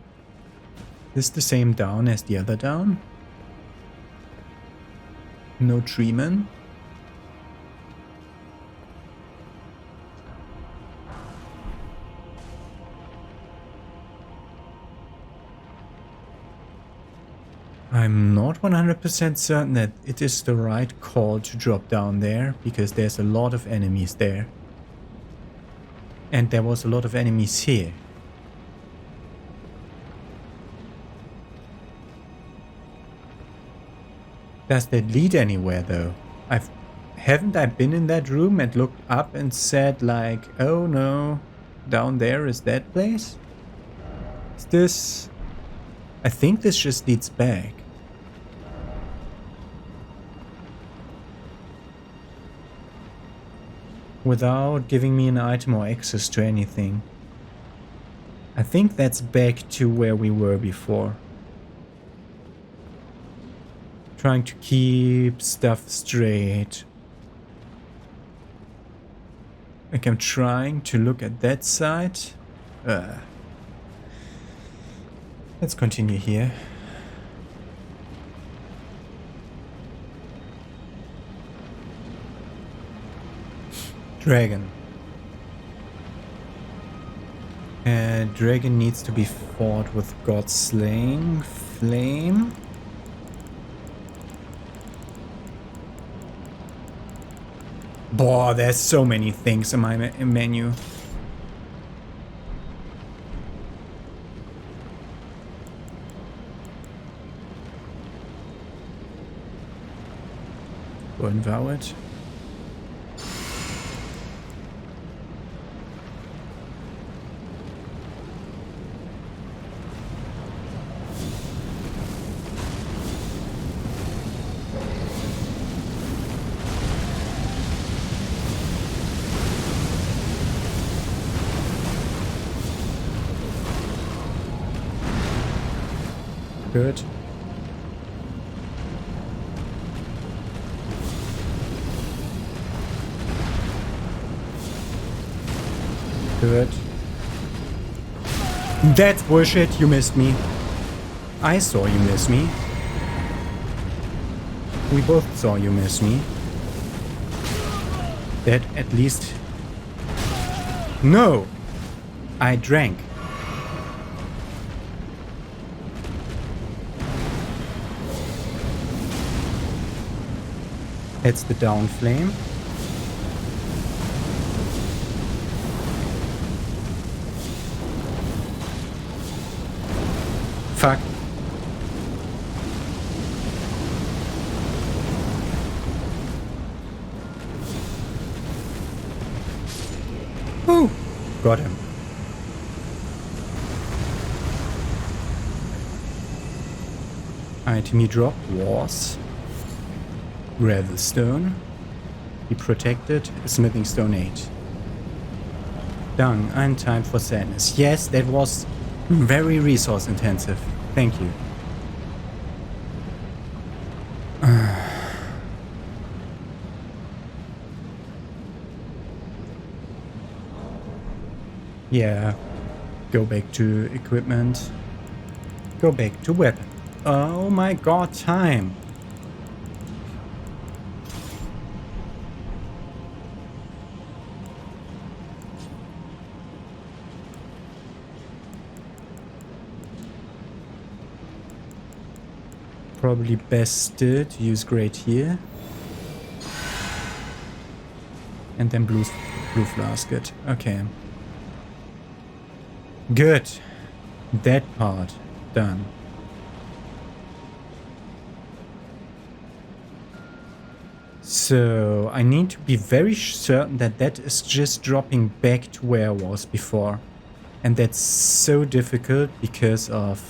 this the same down as the other down? No treeman. I'm not 100% certain that it is the right call to drop down there, because there's a lot of enemies there. And there was a lot of enemies here. Does that lead anywhere though? Haven't I been in that room and looked up and said like, oh no, down there is that place? Is this... I think this just leads back. Without giving me an item or access to anything. I think that's back to where we were before. Trying to keep stuff straight. Like I'm trying to look at that side. Let's continue here. Dragon. Dragon needs to be fought with Godskin Flame. Boah, there's so many things in my menu. Go and vow it. Good. Good. That's bullshit. You missed me. I saw you miss me. We both saw you miss me. That at least... No! I drank. That's the down flame. Fuck. Woo! Got him. Item he dropped was gravel stone. He protected a smithing stone 8. Dung and time for sadness. Yes, that was very resource intensive. Thank you. Yeah. Go back to equipment. Go back to weapon. Oh my god, time. Probably best still to use great here. And then blue flasket. Okay. Good. That part done. So I need to be very certain that that is just dropping back to where I was before. And that's so difficult because of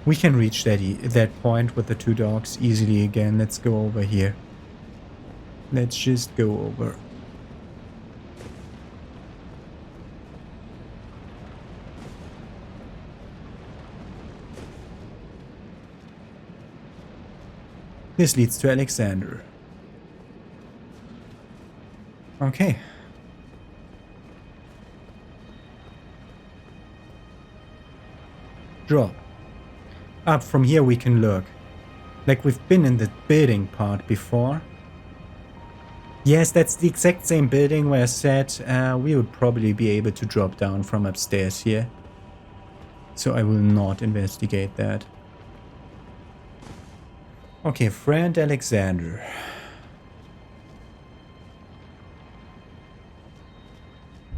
We can reach that point with the 2 dogs easily again. Let's go over here. Let's just go over. This leads to Alexander. Okay. Drop. Up from here we can look. Like we've been in the building part before. Yes, that's the exact same building where I said we would probably be able to drop down from upstairs here. So I will not investigate that. Okay, friend Alexander.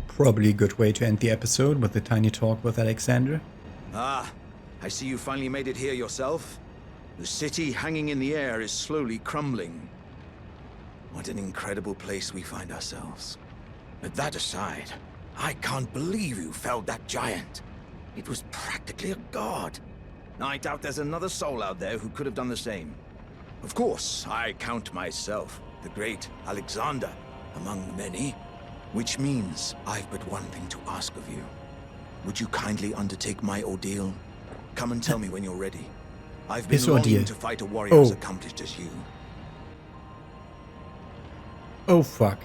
Probably a good way to end the episode with a tiny talk with Alexander. Ah, I see you finally made it here yourself. The city hanging in the air is slowly crumbling. What an incredible place we find ourselves. But that aside, I can't believe you felled that giant. It was practically a god. I doubt there's another soul out there who could have done the same. Of course, I count myself, the great Alexander, among many, which means I've but one thing to ask of you. Would you kindly undertake my ordeal? Come and tell me when you're ready. I've been longing to fight a warrior as accomplished as you. Oh fuck.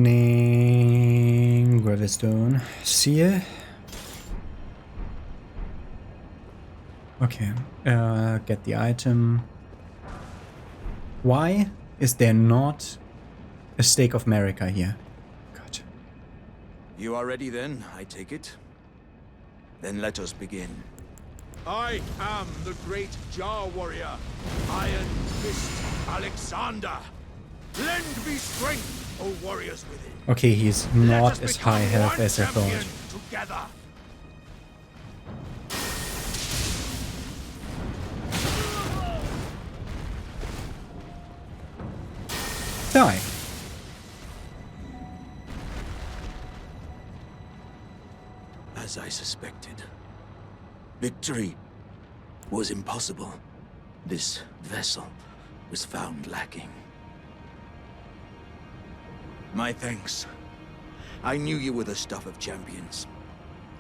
Lightning Gravestone. Seer. Okay. Get the item. Why is there not a Stake of Marika here? God. You are ready then, I take it? Then let us begin. I am the great Jar warrior, Iron Fist Alexander. Lend me strength, O warriors within. Okay, he's not as high health as I thought. Together. Die. As I suspected, victory was impossible. This vessel was found lacking. My thanks. I knew you were the stuff of champions.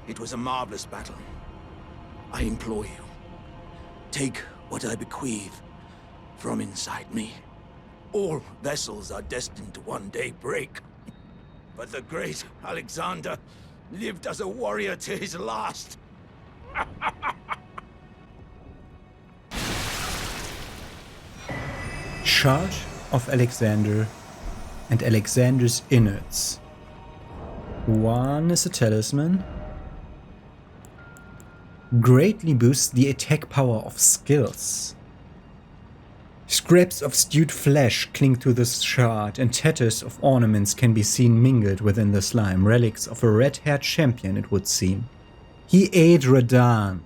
It was a marvelous battle. I implore you, take what I bequeath from inside me. All vessels are destined to one day break. But the great Alexander lived as a warrior to his last. Charge of Alexander and Alexander's innards. One is a talisman. Greatly boosts the attack power of skills. Scraps of stewed flesh cling to the shard, and tatters of ornaments can be seen mingled within the slime. Relics of a red-haired champion, it would seem. He ate Radan.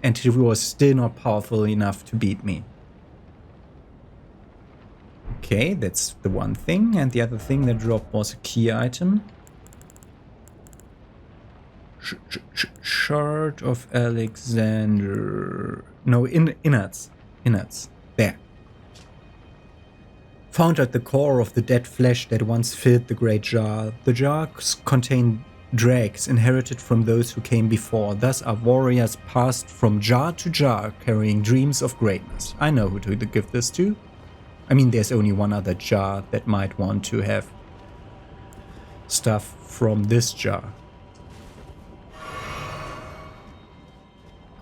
And he was still not powerful enough to beat me. Okay, that's the one thing. And the other thing that dropped was a key item. Shard of Alexander. No, innards. Innards. There. Found at the core of the dead flesh that once filled the great jar. The jars contain dregs inherited from those who came before. Thus are warriors passed from jar to jar, carrying dreams of greatness. I know who to give this to. I mean, there's only one other jar that might want to have stuff from this jar.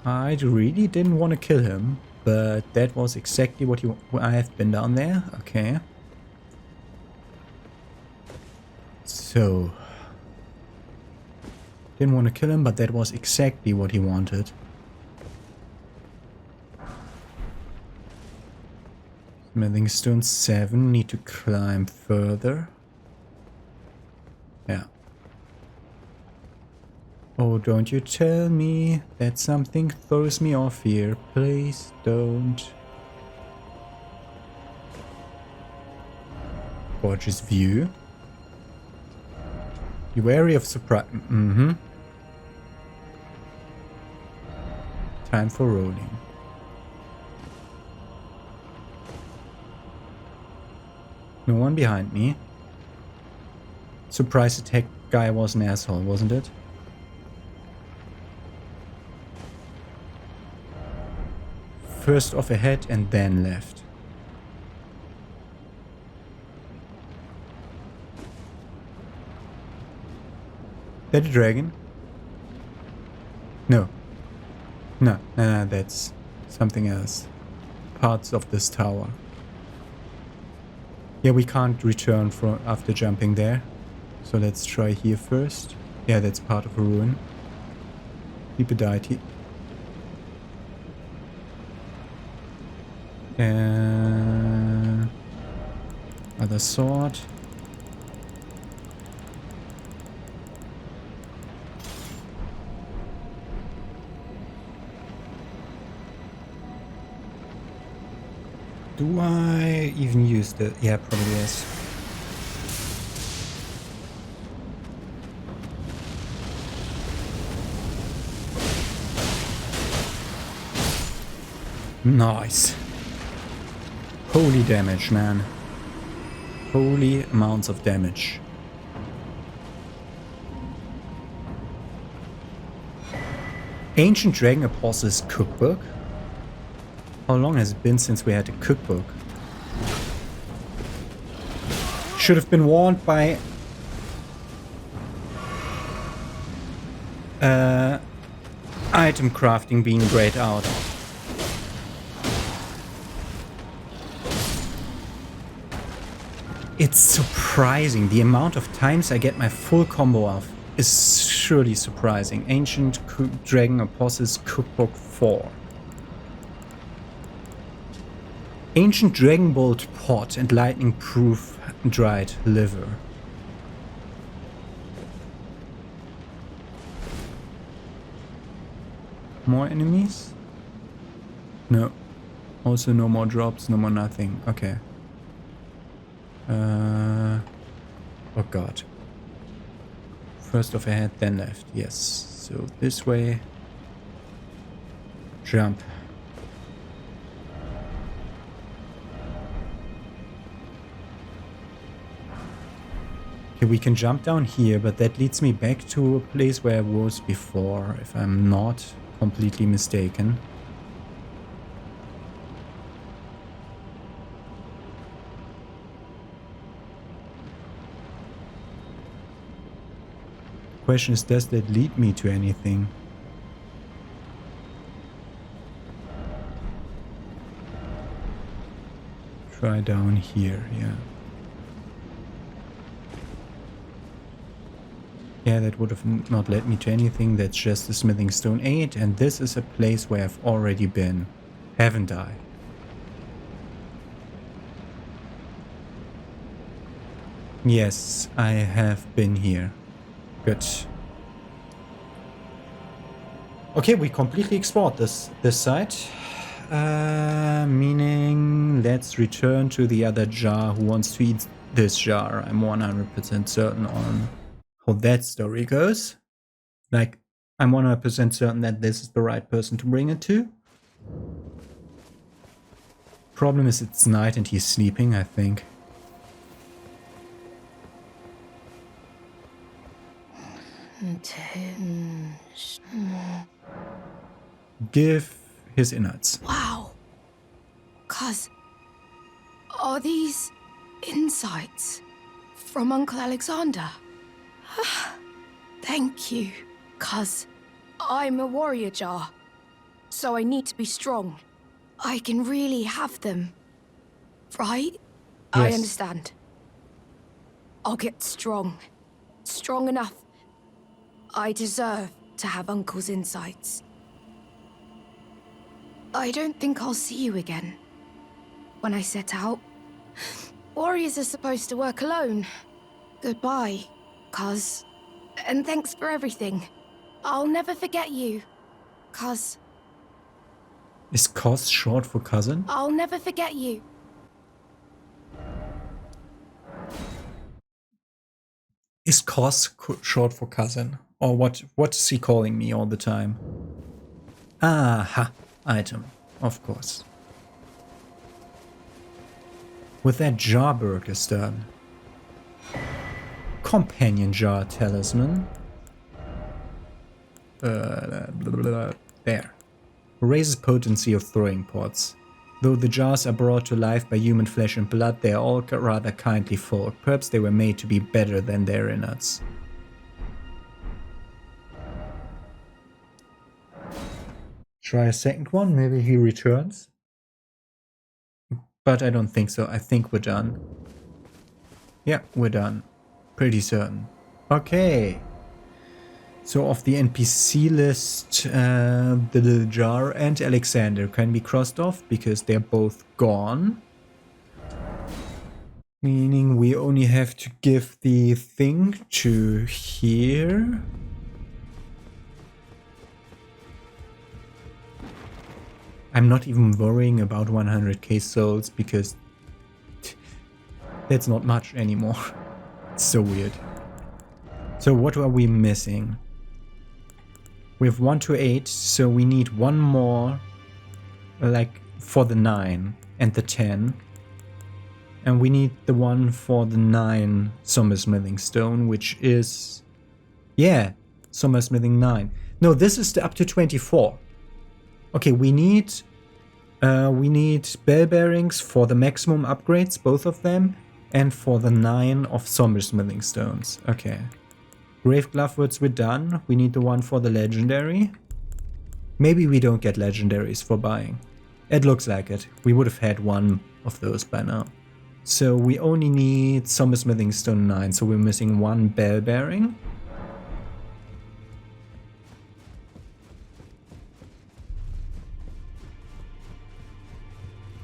I really didn't want to kill him, but that was exactly what I have been down there. Okay. So, didn't want to kill him, but that was exactly what he wanted. Smithing stone 7, need to climb further. Yeah. Oh, don't you tell me that something throws me off here. Please don't. Gorgeous view. Be wary of surprise. Time for rolling. No one behind me. Surprise attack guy was an asshole, wasn't it? First off ahead and then left. That a dragon? No. No, that's something else. Parts of this tower. Yeah, we can't return from after jumping there. So let's try here first. Yeah, that's part of a ruin. Keep a deity. Other sword. Do I even use the... Yeah, probably yes. Nice. Holy damage, man. Holy amounts of damage. Ancient Dragon Apostles Cookbook? How long has it been since we had a cookbook? Should have been warned by... item crafting being grayed out. It's surprising. The amount of times I get my full combo off is surely surprising. Ancient Dragon Apostles Cookbook 4. Ancient Dragon Bolt Pot and Lightning Proof Dried Liver. More enemies? No. Also no more drops, no more nothing. Okay. Oh god. First off ahead, then left. Yes. So this way. Jump. Okay, we can jump down here, but that leads me back to a place where I was before, if I'm not completely mistaken. Question is, does that lead me to anything? Try down here, yeah. Yeah, that would have not led me to anything. That's just the Smithing Stone 8, and this is a place where I've already been. Haven't I? Yes, I have been here. Good. Okay, we completely explored this site. Meaning, let's return to the other jar who wants to eat this jar. I'm 100% certain on how that story goes. Like, I'm 100% certain that this is the right person to bring it to. Problem is it's night and he's sleeping, I think. Give his innards. Wow. Cuz, are these insights from Uncle Alexander? Thank you. Cuz, I'm a warrior jar, so I need to be strong. I can really have them, right? Yes. I understand. I'll get strong. Strong enough. I deserve to have Uncle's insights. I don't think I'll see you again. When I set out, warriors are supposed to work alone. Goodbye, cuz. And thanks for everything. I'll never forget you. 'Cause Is Cos short for cousin? I'll never forget you. Is Cos short for cousin? Or what is he calling me all the time? Aha, item, of course. With that Jarberg is done. Companion jar talisman. There. Raises potency of throwing pots. Though the jars are brought to life by human flesh and blood, they are all rather kindly folk. Perhaps they were made to be better than their innards. Try a second one, maybe he returns. But I don't think so. I think we're done. Yeah, we're done. Pretty certain. Okay. So of the NPC list, the little jar and Alexander can be crossed off because they're both gone. Meaning we only have to give the thing to here. I'm not even worrying about 100k souls because that's not much anymore. It's so weird. So what are we missing? We have 1 to 8, so we need one more, like, for the 9 and the 10. And we need the one for the 9 Sommersmithing Stone, which is... yeah, Sommersmithing 9. No, this is the up to 24. Okay, we need bell bearings for the maximum upgrades, both of them, and for the 9 of Sommersmithing Stones. Okay. Grave Glovewoods we're done. We need the one for the legendary. Maybe we don't get legendaries for buying. It looks like it. We would have had one of those by now. So we only need Sommersmithing Stone 9, so we're missing one bell bearing.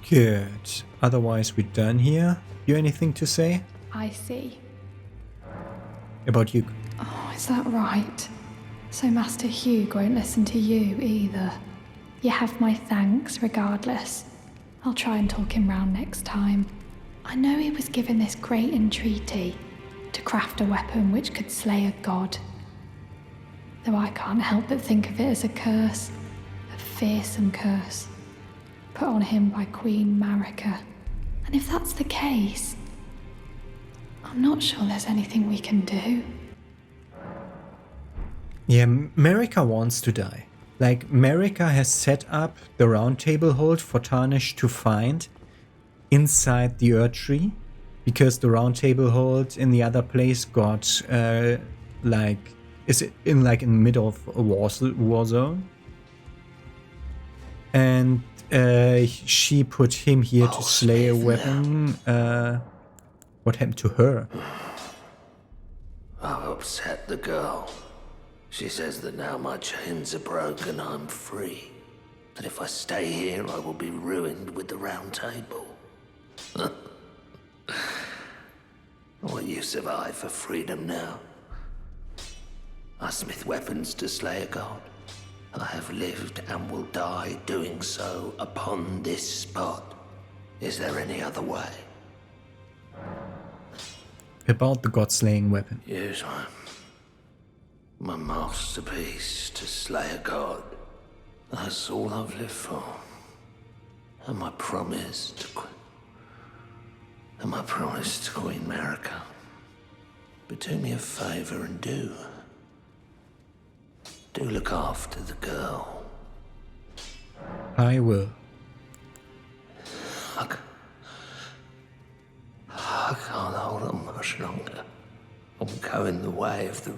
Good. Otherwise we're done here. You anything to say? I see. About you? Oh, is that right? So Master Hugh won't listen to you either. You have my thanks regardless. I'll try and talk him round next time. I know he was given this great entreaty to craft a weapon which could slay a god. Though I can't help but think of it as a curse, a fearsome curse, put on him by Queen Marika. And if that's the case, I'm not sure there's anything we can do. Yeah, Marika wants to die. Like, Marika has set up the round table hold for Tarnished to find inside the Earth Tree, because the round table hold in the other place got, is it in the middle of a war zone? And she put him here to slay a weapon. What happened to her? I've upset the girl. She says that now my chains are broken, I'm free. That if I stay here, I will be ruined with the round table. What use have I for freedom now? I smith weapons to slay a god. I have lived and will die doing so upon this spot. Is there any other way? About the god-slaying weapon. Use my masterpiece to slay a god. That's all I've lived for. And my promise to Queen Marika. But do me a favor and do look after the girl. I will. I can't hold on much longer. I'm going the way of the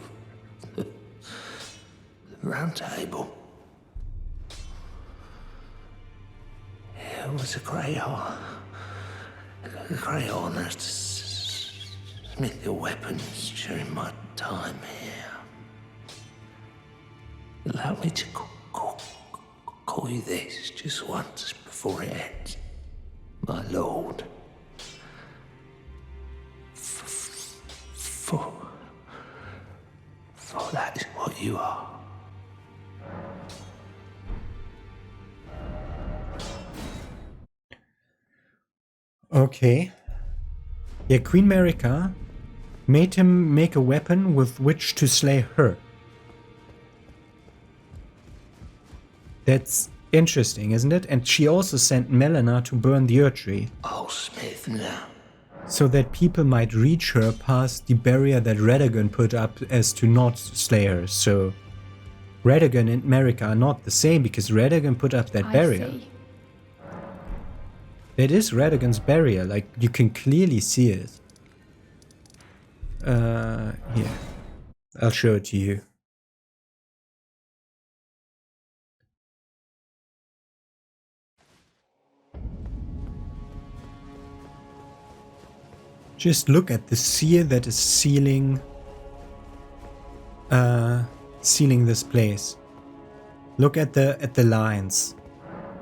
round table. It was a great honor to smith your weapons during my time here. Allow me to call you this just once before it ends. My lord. For that is what you are. Okay. Yeah, Queen Marika made him make a weapon with which to slay her. That's interesting, isn't it? And she also sent Melina to burn the Earth Tree. Oh, Smith, now. So that people might reach her past the barrier that Radagon put up as to not slay her. So Radagon and Marika are not the same because Radagon put up that barrier. See. That is Radagon's barrier, like you can clearly see it. Here. I'll show it to you. Just look at the seal that is sealing this place. Look at the lines.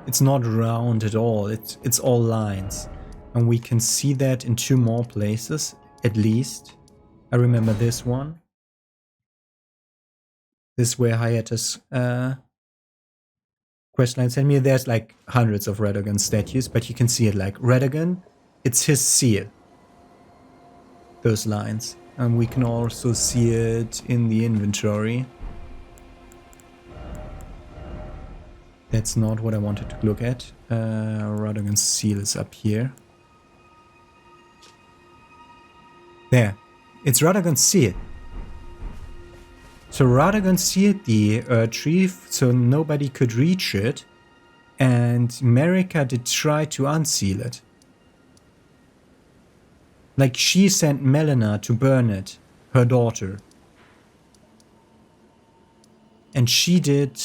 It's not round at all. It's all lines. And we can see that in 2 more places, at least. I remember this one. This where Hayata's questline sent me. There's like hundreds of Radagon statues, but you can see it like Radagon, it's his seal. Those lines. And we can also see it in the inventory. That's not what I wanted to look at. Radagon's seal is up here. There. It's Radagon's seal. So Radagon sealed the Earth Tree so nobody could reach it. And Marika did try to unseal it. Like she sent Melina to burn it, her daughter. And she did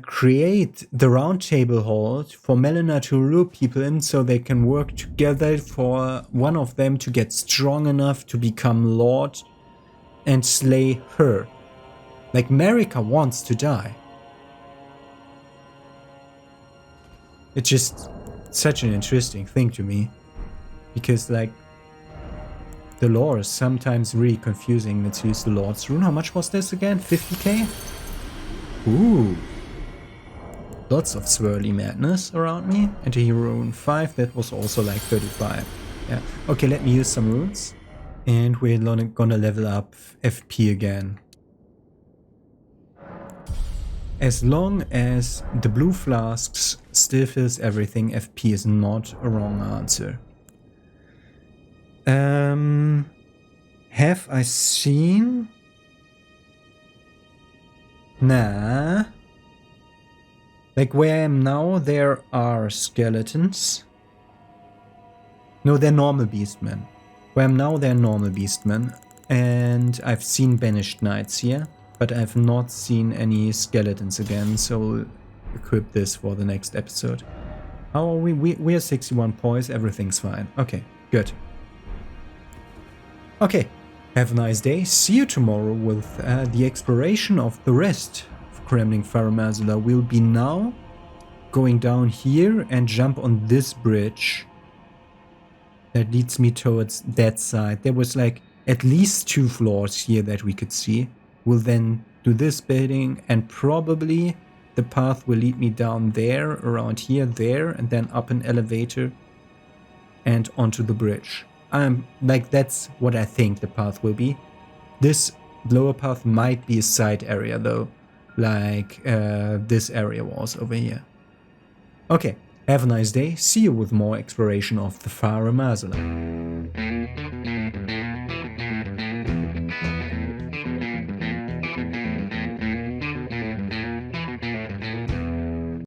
create the round table hold for Melina to lure people in so they can work together for one of them to get strong enough to become Lord and slay her. Like Marika wants to die. It's just such an interesting thing to me. Because like the lore is sometimes really confusing. Let's use the Lord's Rune. How much was this again? 50k? Ooh. Lots of swirly madness around me. Anti-hero rune 5, that was also like 35. Yeah. Okay, let me use some runes. And we're gonna level up FP again. As long as the blue flasks still fills everything, FP is not a wrong answer. Have I seen? Nah. Like where I am now, there are skeletons. No, they're normal beastmen. Where I am now, they're normal beastmen. And I've seen banished knights here. But I've not seen any skeletons again, so we'll equip this for the next episode. How are we? We're 61 points, everything's fine. Okay, good. Okay, have a nice day. See you tomorrow with the exploration of the rest of Kremlin Faramazula. We'll be now going down here and jump on this bridge that leads me towards that side. There was like at least 2 floors here that we could see. We'll then do this building and probably the path will lead me down there, around here, there, and then up an elevator and onto the bridge. Like that's what I think the path will be. This lower path might be a side area though, like this area was over here. Okay, have a nice day. See you with more exploration of the Faramazula.